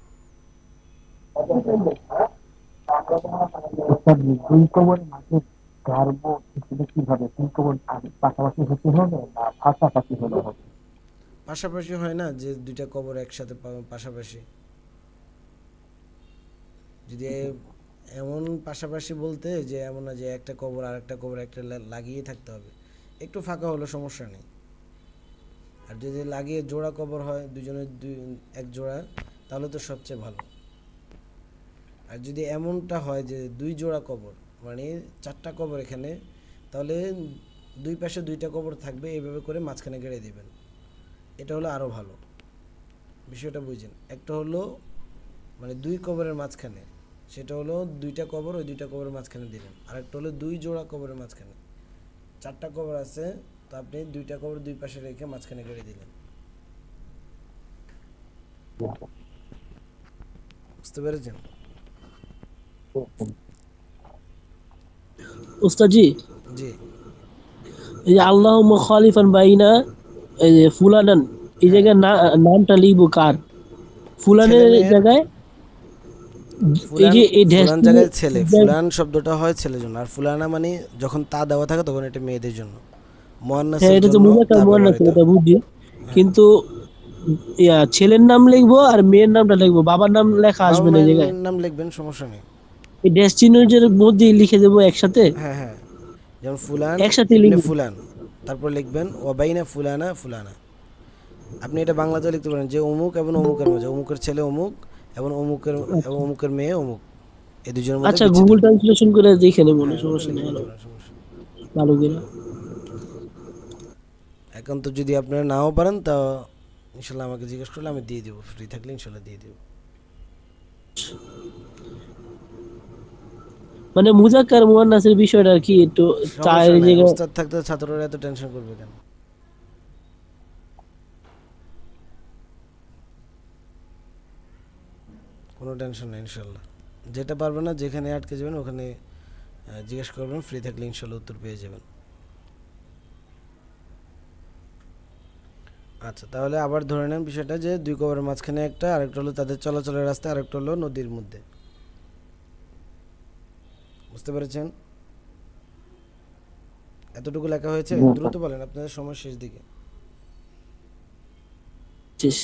ওস্তাদ জি, দুই কবর মাঝে গাড়বো হিসেবে কিভাবে দুই কবর পাশাপাশি হতে হবে না পাশাপাশি হলে হবে? পাশাপাশি হয় না যে দুইটা কবর একসাথে পাশাপাশি, যদি এমন পাশাপাশি বলতে যে এমন না যে একটা কবর আর একটা কবর একটা লাগিয়ে থাকতে হবে, একটু ফাঁকা হলে সমস্যা নেই। আর যদি লাগিয়ে জোড়া কবর হয় দুজনের এক জোড়া, তাহলে তো সবচেয়ে ভালো। আর যদি এমনটা হয় যে দুই জোড়া কবর, মানে চারটা কবর এখানে, তাহলে দুই পাশে দুইটা কবর থাকবে, এইভাবে করে মাঝখানে গেড়ে দিবেন, এটা হলো আরও ভালো। বিষয়টা বুঝছেন? একটা হলো মানে দুই কবরের মাঝখানে, সেটা হলো দুইটা কবর, ওই দুইটা কবরের মাঝখানে দিলেন। আর একটা হলো দুই জোড়া কবরের মাঝখানে, চারটা কবর আছে তো আপনি দুইটা কবর দুই পাশে রেখে মাঝখানে গেড়ে দিলেন। বুঝতে পেরেছেন? উস্তাদজি, জি। এই যে আল্লাহ মুখালিফান বাইনা এই যে ফুলানান, এই হ্যাঁ, জায়গায় নামটা লিখবো কার? ছেলে ফুলানের মেয়ের। জায়গায় এই ফুলান, যে এই ড্যাশ ফুলান জায়গায় ছেলে, ফুলান শব্দটা হয় ছেলের জন্য, আর ফুলানা মানে যখন তা দেওয়া থাকে তখন এটা মেয়েদের জন্য, হ্যাঁ, মুয়ান্নাসের এটা তো জন্য মুজাক্কার তা মুয়ান্নাস ব্যবহৃত এটা হয়। বুঝি, হ্যাঁ, কিন্তু ইয়া ছেলের নাম লিখবো আর মেয়ের নামটা লিখবো, বাবার নাম লেখা বাবা আসবে না এই মায়ের জায়গায়। নাম লিখবেন, সমস্যা নেই। এই ড্যাশ চিহ্নের মধ্যেই লিখে দেবো একসাথে, হ্যাঁ হ্যাঁ, যেমন ফুলান একসাথে ইবনে লিখবো। ফুলান, তারপর লিখবেন ওয়াবাইনা ফুলানা ফুলানা। আপনি এটা বাংলাতেও লিখতে পারেন যে অমুক এবং অমুকের মাঝে, অমুকের ছেলে অমুক এবং অমুকের এবং আচ্ছা অমুকের মেয়ে অমুক, এই দুজনের মধ্যে আচ্ছা, বিচ্ছেদ গুগল হবে। ট্রান্সলেশন করে দেখে নেবো, হ্যাঁ, ওটা সমস্যা লিখে নেই, নিতে আরো পারেন, সমস্যা নেই। ভালো করে। একান্ত যদি আপনারা নাও পারেন তা ইনশাল্লাহ আমাকে জিজ্ঞেস করলে আমি দিয়ে দেবো, ফ্রি থাকলে ইনশাল্লাহ দিয়ে দেবো। মানে মুজাক্কার মুয়ান্নাসের বিষয়টা আর কি একটু চার সমস্যা নাই, জায়গায়। ওস্তাদ থাকতে ছাত্ররা এত টেনশন করবে কেন? কোনো টেনশন নেই ইনশাল্লাহ। যেটা পারবেন না, যেখানে আটকে যাবেন ওখানে জিজ্ঞেস করবেন, ফ্রি থাকলে ইনশাল্লাহ উত্তর পেয়ে যাবেন। আচ্ছা, তাহলে আবার ধরে নেন বিষয়টা যে দুই কবরের মাঝখানে একটা, আরেকটা হলো তাদের চলাচলের রাস্তা, আরেকটা হলো নদীর মধ্যে। বুঝতে পেরেছেন? এতটুকু লেখা হয়েছে? দ্রুত বলেন, আপনাদের সময় শেষ দিকে। শেষ।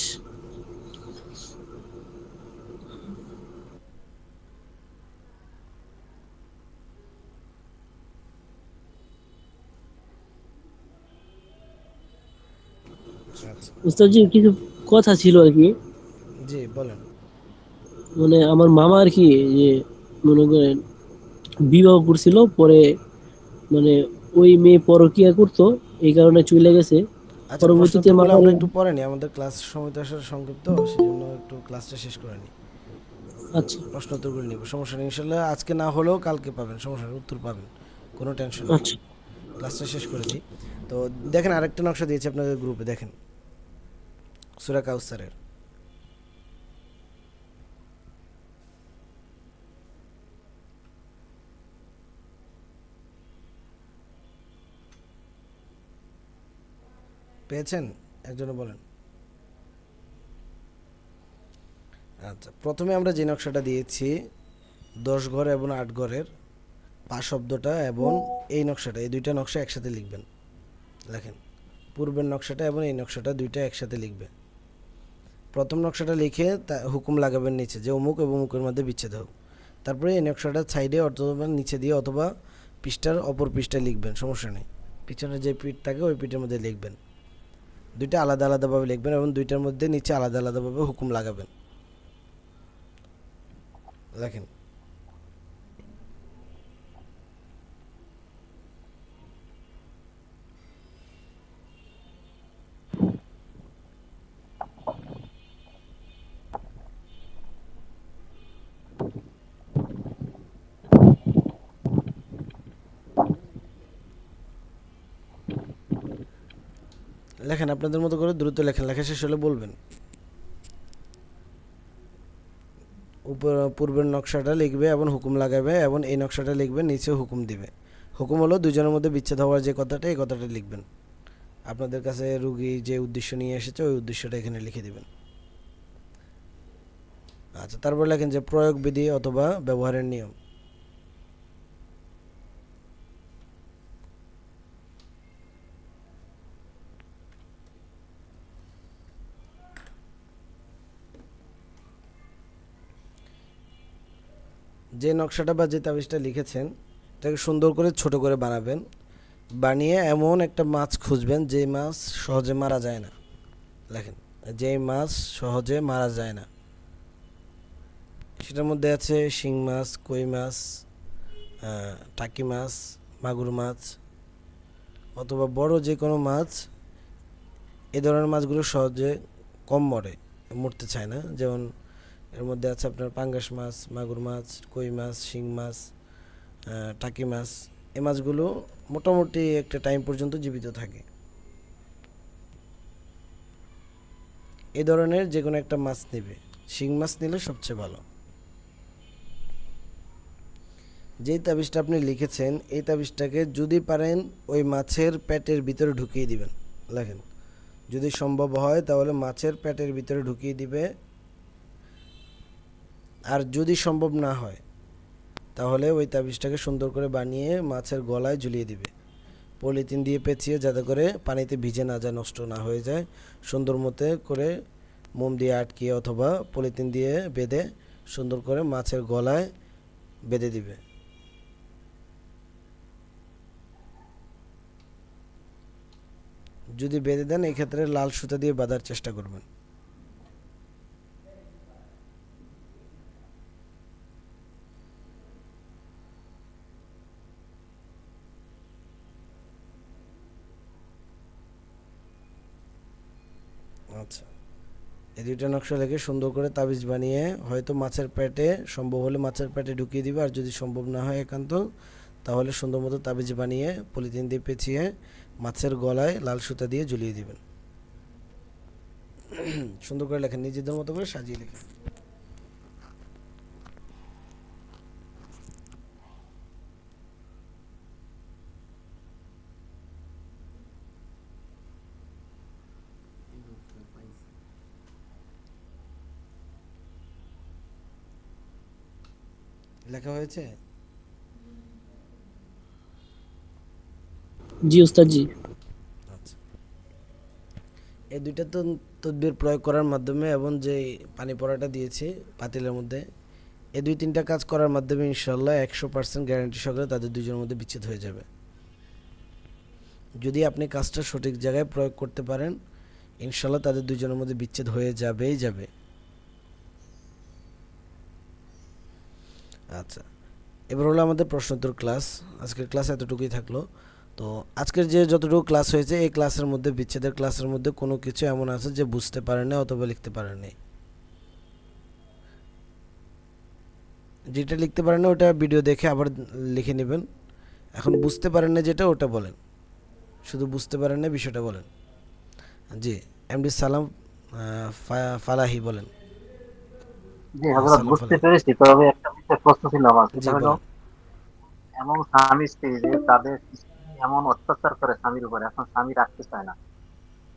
আচ্ছা, উস্তাদজি কিছু কথা ছিল আর কি, জি বলেন। মানে আমার মামা আর কি, যে মনে করেন বিবাহ করছিল পরে, মানে ওই মেয়ে পরকিয়া করতো, এই কারণে চলে গেছে। আচ্ছা, প্রশ্ন পরবর্তীতে উত্তরগুলো মামার, আমরা একটু পরে নিই, আমাদের ক্লাস সময় তো আসলে সংক্ষিপ্ত, সেই জন্য একটু ক্লাসটা শেষ করে নিই। আচ্ছা প্রশ্ন উত্তরগুলো নিব, সমস্যা নেই ইনশাল্লাহ, আজকে না হলেও কালকে পাবেন, সমস্যা নেই, উত্তর পাবেন, কোনো টেনশন নেই। আচ্ছা ক্লাসটা শেষ করে দিই। তো দেখেন, আরেকটা নকশা দিয়েছি আপনাদের গ্রুপে, দেখেন সূরা কাউসারের। পেয়েছেন? একজনে বলেন। আচ্ছা, প্রথমে আমরা যে নকশাটা দিয়েছি 10 ঘর এবং 8 ঘরের পা শব্দটা এবং এই নকশাটা, এই দুইটা নকশা একসাথে লিখবেন। লেখেন পূর্বের নকশাটা এবং এই নকশাটা দুইটা একসাথে লিখবে। প্রথম নকশাটা লিখে হুকুম লাগাবেন নিচে যে অমুক এবং অমুকের মধ্যে বিচ্ছেদ হোক। তারপরে এই নকশাটা সাইডে অথবা নিচে দিয়ে অথবা পৃষ্ঠার অপর পৃষ্ঠায় লিখবেন, সমস্যা নেই। পিছনে যে পিঠ থাকে ওই পিঠের মধ্যে লিখবেন। দুইটা আলাদা আলাদাভাবে লিখবেন এবং দুইটার মধ্যে নিচে আলাদা আলাদাভাবে হুকুম লাগাবেন। লেখেন লেখেন আপনাদের মতো করে দ্রুত লেখেন, লেখা শেষ হলে বলবেন। পূর্বের নকশাটা লিখবে এবং হুকুম লাগাবে এবং এই নকশাটা লিখবে, নিচে হুকুম দিবে। হুকুম হলো দুজনের মধ্যে বিচ্ছেদ হওয়ার যে কথাটা, এই কথাটা লিখবেন। আপনাদের কাছে রুগী যে উদ্দেশ্য নিয়ে এসেছে ওই উদ্দেশ্যটা এখানে লিখে দিবেন। আচ্ছা, তারপর লেখেন যে প্রয়োগ বিধি অথবা ব্যবহারের নিয়ম। যে নকশাটা বা যে তাবিজটা লিখেছেন এটাকে সুন্দর করে ছোট করে বানাবেন। বানিয়ে এমন একটা মাছ খুঁজবেন যে মাছ সহজে মারা যায় না। লেখেন যে মাছ সহজে মারা যায় না। সেটার মধ্যে আছে শিং মাছ, কই মাছ, টাকি মাছ, মাগুর মাছ অথবা বড় যে কোনো মাছ। এ ধরনের মাছগুলো সহজে কম মরতে চায় না। যেমন এর মধ্যে আছে আপনার পাঙ্গাস মাছ, মাগুর মাছ, কই মাছ, শিং মাছ, টাকি মাছ। এই মাছগুলো মোটামুটি একটা টাইম পর্যন্ত জীবিত থাকে। এই ধরনের যে কোনো একটা মাছ নেবে, শিং মাছ নিলে সবচেয়ে ভালো। যেই তাবিজটা আপনি লিখেছেন এই তাবিজটাকে যদি পারেন ওই মাছের পেটের ভিতরে ঢুকিয়ে দিবেন। লেখেন যদি সম্ভব হয় তাহলে মাছের পেটের ভিতরে ঢুকিয়ে দিবে। আর যদি সম্ভব না হয় তাহলে ওই তাবিজটাকে সুন্দর করে বানিয়ে মাছের গলায় ঝুলিয়ে দিবে, পলিথিন দিয়ে পেঁচিয়ে, যাতে করে পানিতে ভিজে না যায়, নষ্ট না হয়ে যায়। সুন্দর মতো করে মোম দিয়ে আটকিয়ে অথবা পলিথিন দিয়ে বেঁধে সুন্দর করে মাছের গলায় বেঁধে দিবে। যদি বেঁধে দেন এই ক্ষেত্রে লাল সুতা দিয়ে বাঁধার চেষ্টা করবেন। আচ্ছা, এই দুইটা নকশা লিখে সুন্দর করে তাবিজ বানিয়ে হয়তো মাছের পেটে, সম্ভব হলে মাছের পেটে ঢুকিয়ে দিবে। আর যদি সম্ভব না হয় একান্ত, তাহলে সুন্দর মতো তাবিজ বানিয়ে পলিথিন দিয়ে পেঁচিয়ে মাছের গলায় লাল সুতা দিয়ে ঝুলিয়ে দিবেন। সুন্দর করে লেখেন, নিজেদের মতো করে সাজিয়ে লেখেন। লেখা হয়েছে? জি ওস্তাদ জি। আচ্ছা, এই দুইটা তো তদবির প্রয়োগ করার মাধ্যমে এবং যে পানি পড়াটা দিয়েছি পাতিলের মধ্যে, এই দুই তিনটা কাজ করার মাধ্যমে ইনশাল্লাহ 100% গ্যারান্টি সহকারে তাদের দুজনের মধ্যে বিচ্ছেদ হয়ে যাবে। যদি আপনি কাজটা সঠিক জায়গায় প্রয়োগ করতে পারেন ইনশাল্লাহ তাদের দুজনের মধ্যে বিচ্ছেদ হয়ে যাবেই যাবে। আচ্ছা, এবার হলো আমাদের প্রশ্নোত্তর ক্লাস। আজকের ক্লাস এতটুকুই থাকলো। তো আজকের যে যতটুকু ক্লাস হয়েছে এই ক্লাসের মধ্যে, বিচ্ছেদের ক্লাসের মধ্যে কোনো কিছু এমন আছে যে বুঝতে পারেন না অথবা লিখতে পারেন নাই। যেটা লিখতে পারেন না ওটা ভিডিও দেখে আবার লিখে নেবেন। এখন বুঝতে পারেন না যেটা, ওটা বলেন। শুধু বুঝতে পারেন না বিষয়টা বলেন। জি, এমডি সালাম ফালাহি বলেন। জি হযরত, সালাম বুঝতে ফালাহি, পেরেছি। তবে একটা বিষয় প্রশ্ন ছিল আমার, জি সেটা হলো বলেন। এমন স্বামী স্ত্রী যে তাদের স্ত্রী এমন অত্যাচার করে স্বামীর উপরে, এখন স্বামী রাখতে চায় না,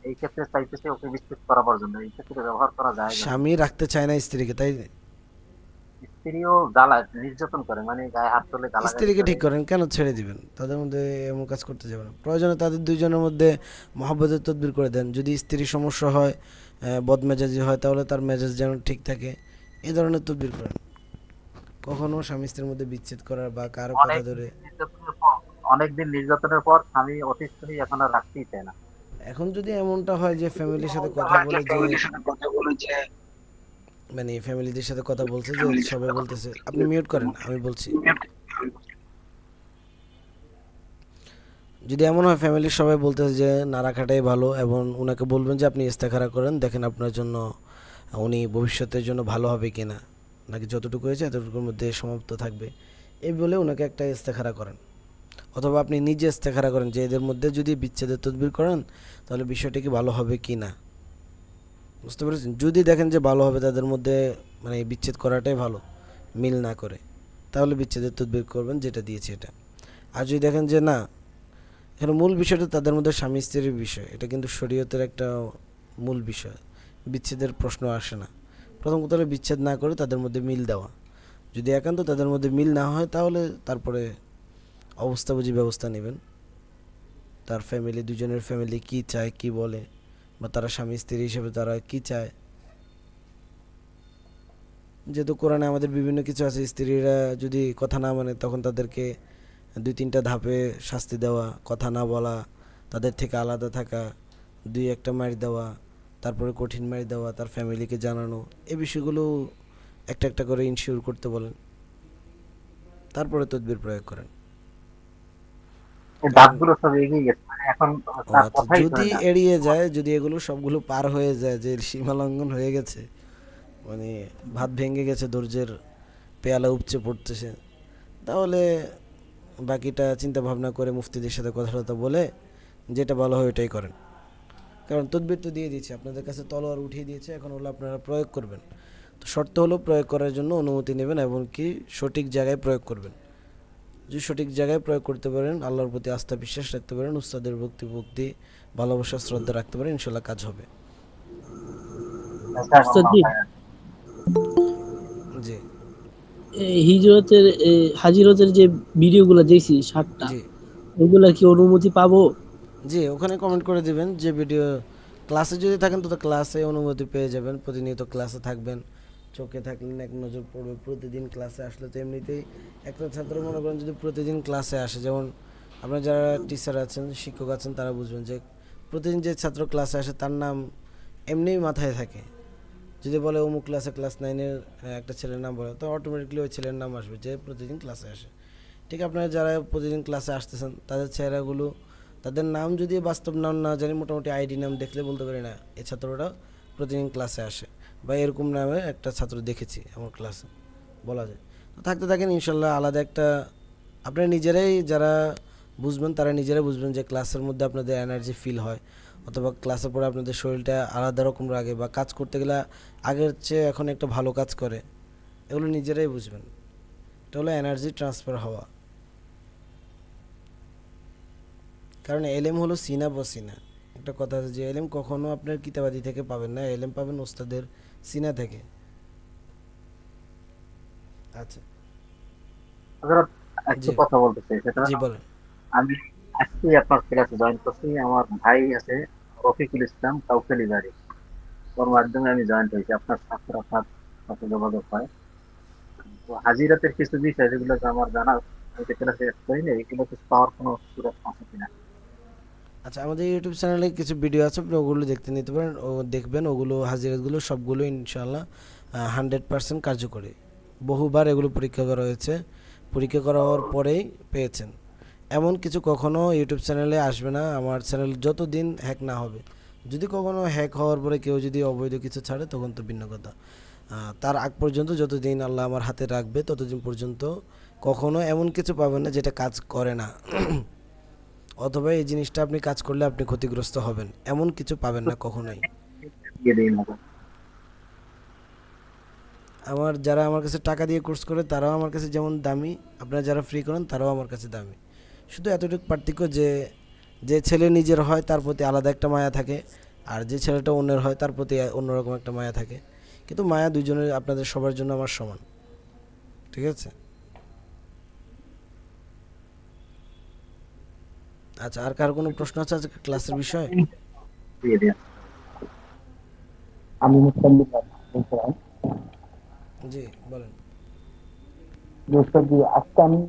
এই ক্ষেত্রে চাইতেছে ওকে বিচ্ছেদ করাবার জন্য, এই ক্ষেত্রে ব্যবহার করা যায় না? স্বামী রাখতে চায় না স্ত্রীকে, তাই স্ত্রীও জ্বালা নির্যাতন করে, মানে গায়ে হাত তুলে গালাগালি স্ত্রীকে করে। ঠিক করেন, কেন ছেড়ে দিবেন? তাদের মধ্যে এমন কাজ করতে যাবেন না। প্রয়োজনে তাদের দুইজনের মধ্যে মহব্বতের তদবির করে দেন। যদি স্ত্রীর সমস্যা হয়, বদমেজাজি হয়, তাহলে তার মেজাজ যেন ঠিক থাকে, এই ধরনের তদবির করেন। কখনো স্বামী স্ত্রীর মধ্যে বিচ্ছেদ করার বা কারো কথা অনেক ধরে। নির্যাতনের পর অনেকদিন নির্যাতনের পর স্বামী অতিষ্ঠ হয়ে এখন আর রাখতেই চায় না। এখন যদি এমনটা হয় যে ফ্যামিলির সাথে কথা বলে যে, মানে ফ্যামিলিদের সাথে কথা বলছে যে সবাই বলতেছে, আপনি মিউট করেন, আমি বলছি। যদি এমন হয় ফ্যামিলির সবাই বলতেছে যে না রাখাটাই ভালো, এবং ওনাকে বলবেন যে আপনি ইস্তেখারা করেন, দেখেন আপনার জন্য উনি ভবিষ্যতের জন্য ভালো হবে কিনা, নাকি যতটুকু হয়েছে এতটুকুর মধ্যে সমাপ্ত থাকবে, এই বলে ওনাকে একটা ইস্তেখারা করেন। অথবা আপনি নিজে ইস্তেখারা করেন যে এদের মধ্যে যদি বিচ্ছেদের তদবির করেন তাহলে বিষয়টা কি ভালো হবে কি না। বুঝতে পেরেছেন? যদি দেখেন যে ভালো হবে, তাদের মধ্যে মানে বিচ্ছেদ করাটাই ভালো, মিল না করে, তাহলে বিচ্ছেদের তদবির করবেন, যেটা দিয়েছে এটা। আর যদি দেখেন যে না, এখানে মূল বিষয়টা তাদের মধ্যে স্বামী স্ত্রীর বিষয়, এটা কিন্তু শরীয়তের একটা মূল বিষয়, বিচ্ছেদের প্রশ্ন আসে না। প্রথম কথা হলো বিচ্ছেদ না করে তাদের মধ্যে মিল দেওয়া। যদি একান্ত তাদের মধ্যে মিল না হয়, তাহলে তারপরে অবস্থা বুঝি ব্যবস্থা নেবেন। তার ফ্যামিলি, দুজনের ফ্যামিলি কি চায়, কি বলে, বা তারা স্বামী স্ত্রী হিসেবে তারা কি চায়। যেহেতু কোরআনে আমাদের বিভিন্ন কিছু আছে, স্ত্রীরা যদি কথা না মানে তখন তাদেরকে 2-3টা ধাপে শাস্তি দেওয়া, কথা না বলা, তাদের থেকে আলাদা থাকা, 2-1টা মারি দেওয়া, তারপরে কঠিন মারি দেওয়া, তার ফ্যামিলিকে জানানো, এই বিষয়গুলো একটা একটা করে ইনশিওর করতে বলেন, তারপরে তদবির প্রয়োগ করেন। এই কারণ ধাপগুলো সব এগিয়ে গেছে, মানে এখন তার আচ্ছা, কথাই যদি শোনে না। এড়িয়ে যায়, যদি এগুলো সবগুলো পার হয়ে যায়, যে সীমা লঙ্ঘন হয়ে গেছে, মানে ভাত ভেঙে গেছে, ধৈর্যের পেয়ালা উপচে পড়তেছে, তাহলে বাকিটা চিন্তা ভাবনা করে মুফতিদের সাথে কথা টথা বলে যেটা ভালো হয় ওইটাই করেন। কারণ তদবির তো দিয়ে দিয়েছে, আপনাদের কাছে তলোয়ার উঠিয়ে দিয়েছে, এখন হলো আপনারা প্রয়োগ করবেন। তো শর্ত হলো প্রয়োগ করার জন্য অনুমতি নেবেন, এবং কি সঠিক জায়গায় প্রয়োগ করবেন। যদি সঠিক জায়গায় প্রয়োগ করতে পারেন, আল্লাহর প্রতি আস্থা বিশ্বাস রাখতে পারেন, উস্তাদের ভক্তি ভালোবাসা শ্রদ্ধা রাখতে পারেন, ইনশাল্লাহ কাজ হবে। উস্তাদ জি, জি। এই হিজরতের হাজিরতের যে ভিডিওগুলো দেখছি 7টা, জি। ওগুলা কি অনুমতি পাবো? জি, ওখানে কমেন্ট করে দিবেন যে ভিডিও, ক্লাসে যদি থাকেন তো ক্লাসে অনুমতি পেয়ে যাবেন, প্রতিনিয়ত ক্লাসে থাকবেন, চোখে থাকলেন এক নজর পড়বে। প্রতিদিন ক্লাসে আসলে তো এমনিতেই একটা ছাত্র মনে করেন যদি প্রতিদিন ক্লাসে আসে, যেমন আপনারা যারা টিচার আছেন, শিক্ষক আছেন, তারা বুঝবেন যে প্রতিদিন যে ছাত্র ক্লাসে আসে তার নাম এমনিই মাথায় থাকে। যদি বলে অমুক ক্লাসে ক্লাস 9-এর একটা ছেলের নাম বলে, তো অটোমেটিকলি ওই ছেলের নাম আসবে যে প্রতিদিন ক্লাসে আসে। ঠিক আপনারা যারা প্রতিদিন ক্লাসে আসতেছেন, তাদের চেহারাগুলো, তাদের নাম যদি বাস্তব নাম না জানি, মোটামুটি আইডি নাম দেখলে বলতে পারি না এই ছাত্রটা প্রতিদিন ক্লাসে আসে, বা এরকম নামে একটা ছাত্র দেখেছি আমার ক্লাসে, বলা যায়। তো থাকতে থাকেন ইনশাল্লাহ আলাদা একটা, আপনারা নিজেরাই যারা বুঝবেন তারা নিজেরাই বুঝবেন যে ক্লাসের মধ্যে আপনাদের এনার্জি ফিল হয়, অথবা ক্লাসের পরে আপনাদের শরীরটা আলাদা রকম লাগে, বা কাজ করতে গেলে আগের চেয়ে এখন একটা ভালো কাজ করে, এগুলো নিজেরাই বুঝবেন। এটা হলো এনার্জি ট্রান্সফার হওয়া। কারণ এলেম হলো সিনা বসিনা, একটা কথা আছে যে এলেম কখনো আপনার কিতাবাদি থেকে পাবেন না, এলেম পাবেন ওস্তাদের সিনা থেকে। আচ্ছা। হযরত, একটু জি। কথা বলতে চাই, সেটা জি বলেন। আমি আজকে আপনার ক্লাসে জয়েন করছি। আমার ভাই আছে রফিকুল ইসলাম কাউখালী বাড়ি, ওর মাধ্যমে আমি জয়েন হয়েছি। আপনার ছাত্র, আপনার সাথে যোগাযোগ হয়। তো হাজিরাতের কিছু বিষয় যেগুলো তো আমার জানা, আমি তো ক্লাসে অ্যাড করিনি, এগুলো কিছু পাওয়ার কোনো সুযোগ আছে কিনা? আচ্ছা, আমাদের ইউটিউব চ্যানেলে কিছু ভিডিও আছে, আপনি ওগুলো দেখতে নিতে পারেন, ও দেখবেন, ওগুলো হাজিরাতগুলো সবগুলো ইনশাআল্লাহ 100% কার্যকরী। বহুবার এগুলো পরীক্ষা করা হয়েছে, পরীক্ষা করা হওয়ার পরেই পেয়েছেন। এমন কিছু কখনো ইউটিউব চ্যানেলে আসবে না আমার চ্যানেল যতদিন হ্যাক না হবে। যদি কখনো হ্যাক হওয়ার পরে কেউ যদি অবৈধ কিছু ছাড়ে তখন তো ভিন্ন কথা। তার আগ পর্যন্ত যতদিন আল্লাহ আমার হাতে রাখবে ততদিন পর্যন্ত কখনো এমন কিছু পাবেন না যেটা কাজ করে না, অথবা এই জিনিসটা আপনি কাজ করলে আপনি ক্ষতিগ্রস্ত হবেন, এমন কিছু পাবেন না কখনোই। দিয়ে দিই মতো। আমার যারা আমার কাছে টাকা দিয়ে কোর্স করে তারাও আমার কাছে যেমন দামি, আপনারা যারা ফ্রি করেন তারাও আমার কাছে দামি। শুধু এতটুকু পার্থক্য যে যে ছেলে নিজের হয় তার প্রতি আলাদা একটা মায়া থাকে, আর যে ছেলেটা অন্যের হয় তার প্রতি অন্যরকম একটা মায়া থাকে, কিন্তু মায়া দুইজনের আপনাদের সবার জন্য আমার সমান। ঠিক আছে? আচ্ছা, আর কার কোনো প্রশ্ন আছে আজকে ক্লাসের বিষয়ে? দিয়ে দিন। আমি মুস্তাফিজ বলছিলাম জি বলেন। যে উস্তাদ জি, আজকে আমি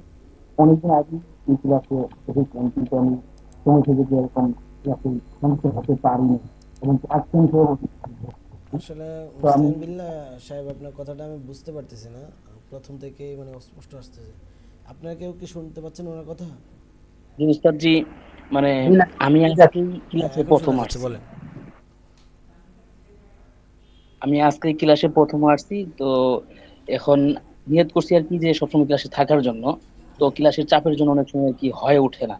অনেকদিন আগে এই ক্লাসে এসেছিলাম, কিন্তু আমি সময় থেকে যে এরকম ক্লাসে সম্মুখীন হতে পারিনি, এবং আজকে আমি সভাপতি। আসলে তো আমি মুস্তাহিন বিল্লাহ সাহেব, আপনার কথাটা আমি বুঝতে পারতেছি না, প্রথম থেকেই মানে অস্পষ্ট আসতেছে। আপনারা কেউ কি শুনতে পাচ্ছেন ওনার কথা? যে উস্তাদ জি, মানে জি না, আমি ঠিক আছে। আজকেই হ্যাঁ, ক্লাসে এখন প্রথম শোনা যাচ্ছে, আসছি। বলেন। আমি আজকে ক্লাসে প্রথম আসছি, তো এখন নিয়ত করছি আর কি যে সবসময় ক্লাসে থাকার জন্য। তো ক্লাসের চাপের জন্য অনেক সময় কি হয়ে ওঠে না।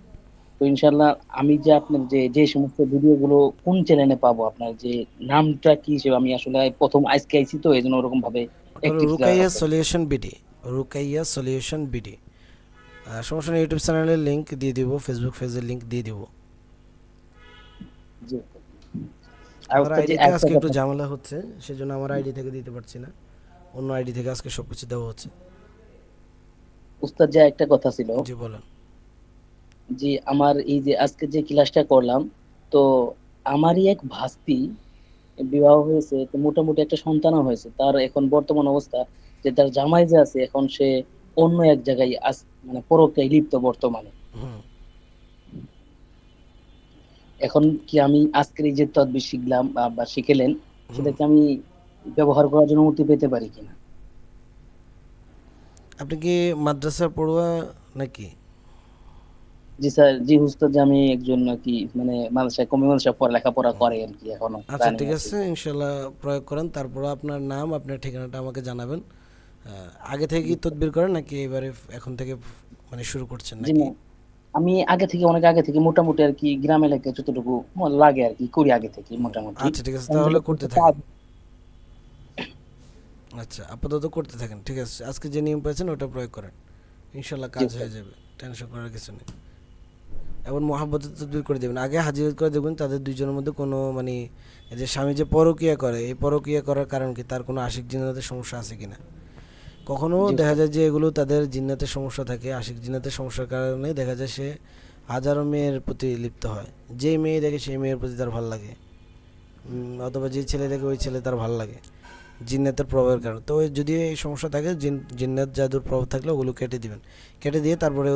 তো ইনশাল্লাহ আমি যে আপনার যে যে সমস্ত ভিডিও গুলো কোন চ্যানেলে পাবো, আপনার যে নামটা কি হিসেবে, আমি আসলে প্রথম আজকে আইছি, তো এই জন্য ওরকম ভাবে ওটা হলো অ্যাক্টিভ ছিলাম না রুকাইয়া আপনার। Solution BD. Rukaiya solution BD. সমস্যা নেই, ইউটিউব চ্যানেলের লিঙ্ক দিয়ে দিব, ফেসবুক পেজের লিঙ্ক দিয়ে দিব। জি। আর আমার ওস্তাদ জি আইডিতে একটা আজকে একটু কথা, ঝামেলা হচ্ছে, সেজন্য আমার আইডি থেকে দিতে পারছি না, অন্য আইডি থেকে আজকে সব কিছু দেওয়া হচ্ছে। উস্তাদ জি একটা কথা ছিল, জি বলেন। যে আমার এই যে আজকে যে ক্লাসটা করলাম, তো আমারই এক ভাস্তি বিবাহ হয়েছে, তো মোটামুটি একটা সন্তানও হয়েছে। তার এখন বর্তমান অবস্থা যে তার জামাই যে আছে, এখন সে অন্য এক জায়গায় মানে পরকীয়ায় লিপ্ত বর্তমানে। হুম। এখন কি আমি আজকের এই যে তদবির শিখলাম বা শিখেলেন, হুম। সেটাকে আমি ব্যবহার করার জন্য অনুমতি পেতে পারি কিনা? আপনি কি মাদ্রাসা পড়ুয়া নাকি? জি স্যার, জি উস্তাদ, যে আমি একজন আর কি মানে মাদ্রাসায় কমি মাদ্রাসায় লেখাপড়া করে আর কি, এখনো আচ্ছা রানিং ঠিক আছে। আছে, ইনশাল্লাহ প্রয়োগ করেন। তারপর আপনার নাম, আপনার ঠিকানাটা আমাকে জানাবেন। আগে থেকে কি তদবির করেন নাকি এবারে এখন থেকে মানে শুরু করছেন জি নাকি? না, আমি আগে থেকে অনেক আগে থেকে মোটামুটি আর কি গ্রাম এলাকায় যতটুকু লাগে আর কি করি আগে থেকে মোটামুটি। আচ্ছা ঠিক আছে, এখন তাহলে যেটা করতে করতে থাকেন। কাজ- আচ্ছা, আপাতত করতে থাকেন, ঠিক আছে? আজকে যে নিয়ম পেয়েছেন ওটা প্রয়োগ করেন, ইনশাল্লাহ জি কাজ স্যার। হয়ে যাবে, টেনশন করার কিছু নেই। এবং মহাব্বতের তদবির করে দেবেন, আগে হাজির করে দেখবেন তাদের দুইজনের মধ্যে কোনো মানে এই যে স্বামী যে পরকীয়া করে, এই পরকীয়া করার কারণ কি, তার কোনো আশিক জিন্নাতের সমস্যা আছে কিনা। কখনো জি দেখা স্যার। যায় যে এগুলো তাদের জিন্নাতের সমস্যা থাকে, আশিক জিন্নাতের সমস্যার কারণে দেখা যায় সে হাজারো মেয়ের প্রতি লিপ্ত হয়। যেই মেয়ে দেখে সেই মেয়ের প্রতি তার ভালো লাগে, অথবা যে ছেলে দেখে ওই ছেলে তার ভালো লাগে, জিন্নাতের প্রভাবের কারণে। তো যদি এই সমস্যা থাকে, জিন্নাত জাদুর প্রভাব থাকলে ওগুলো কেটে দিবেন, কেটে দিয়ে তারপরে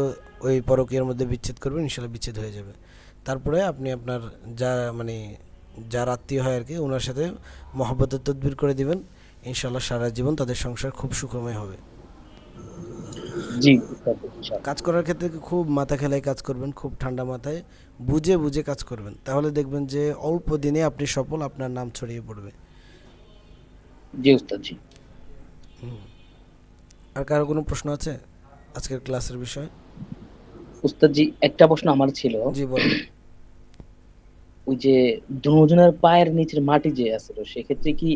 ওই পরকীয়ার মধ্যে বিচ্ছেদ করবেন, ইনশাল্লাহ বিচ্ছেদ হয়ে যাবে। তারপরে আপনি আপনার যা মানে যার আত্মীয় হয় আর কি, ওনার সাথে মহব্বতের তদবির করে দিবেন, ইনশাল্লাহ সারা জীবন তাদের সংসার খুব সুখময় হবে। জি উস্তাদ, ইনশাআল্লাহ। কাজ করার ক্ষেত্রে খুব মাথা খেলায় কাজ করবেন, খুব ঠান্ডা মাথায় বুঝে বুঝে কাজ করবেন, তাহলে দেখবেন যে অল্প দিনে আপনি সফল, আপনার নাম ছড়িয়ে পড়বে। জি উস্তাদ জি। আর কারো কোনো প্রশ্ন আছে আজকের ক্লাসের বিষয়? উস্তাদ জি একটা প্রশ্ন আমার ছিল, জি বলেন। ওই যে দুজনের পায়ের নিচের মাটি যে আছে, তো সেক্ষেত্রে কি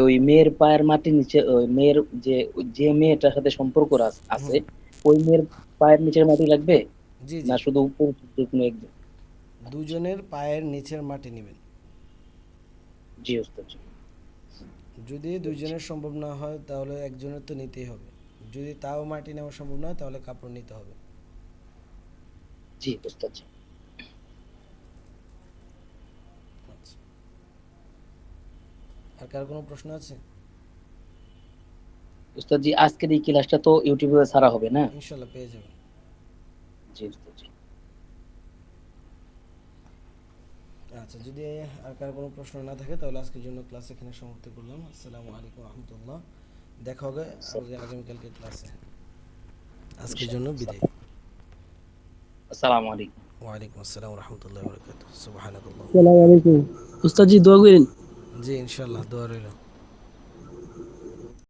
ওই মেয়ের পায়ের মাটির নিচে ওই মেয়ের যে যে মেয়েটার সাথে সম্পর্ক আছে, ওই মেয়ের পায়ের নিচের মাটি লাগবে, জি না জি, শুধু পুরুষ যে কোনো একজন? দুজনের পায়ের নিচের মাটি নেবেন। জি উস্তাদ জি। যদি দুইজনের সম্ভব না হয় তাহলে একজনের তো নিতেই হবে, যদি তাও মাটি নেওয়া সম্ভব না হয় তাহলে কাপড় নিতে হবে। জি উস্তাদ জি। আচ্ছা, আর কার কোনো প্রশ্ন আছে? উস্তাদ জি আজকের এই ক্লাসটা তো ইউটিউবে ছাড়া হবে না? ইনশাল্লাহ পেয়ে যাবেন। জি উস্তাদ জি। আচ্ছা, যদি আর কার কোনো প্রশ্ন না থাকে তাহলে আজকের জন্য ক্লাস এখানে সমাপ্ত করলাম। আসসালামু আলাইকুম রহমতুল্লাহ, দেখা হবে আগামীকালকে ক্লাসে। আজকের জন্য বিদায়। আসসালামু আলাইকুম। ওয়ালাইকুম আসসালাম রহমতুল্লাহ বরকাত। সুবহানাকাল্লাহ। আসসালামু আলাইকুম। উস্তাদ জি দোয়া করেন। জি ইনশাল্লাহ, দোয়া রইল।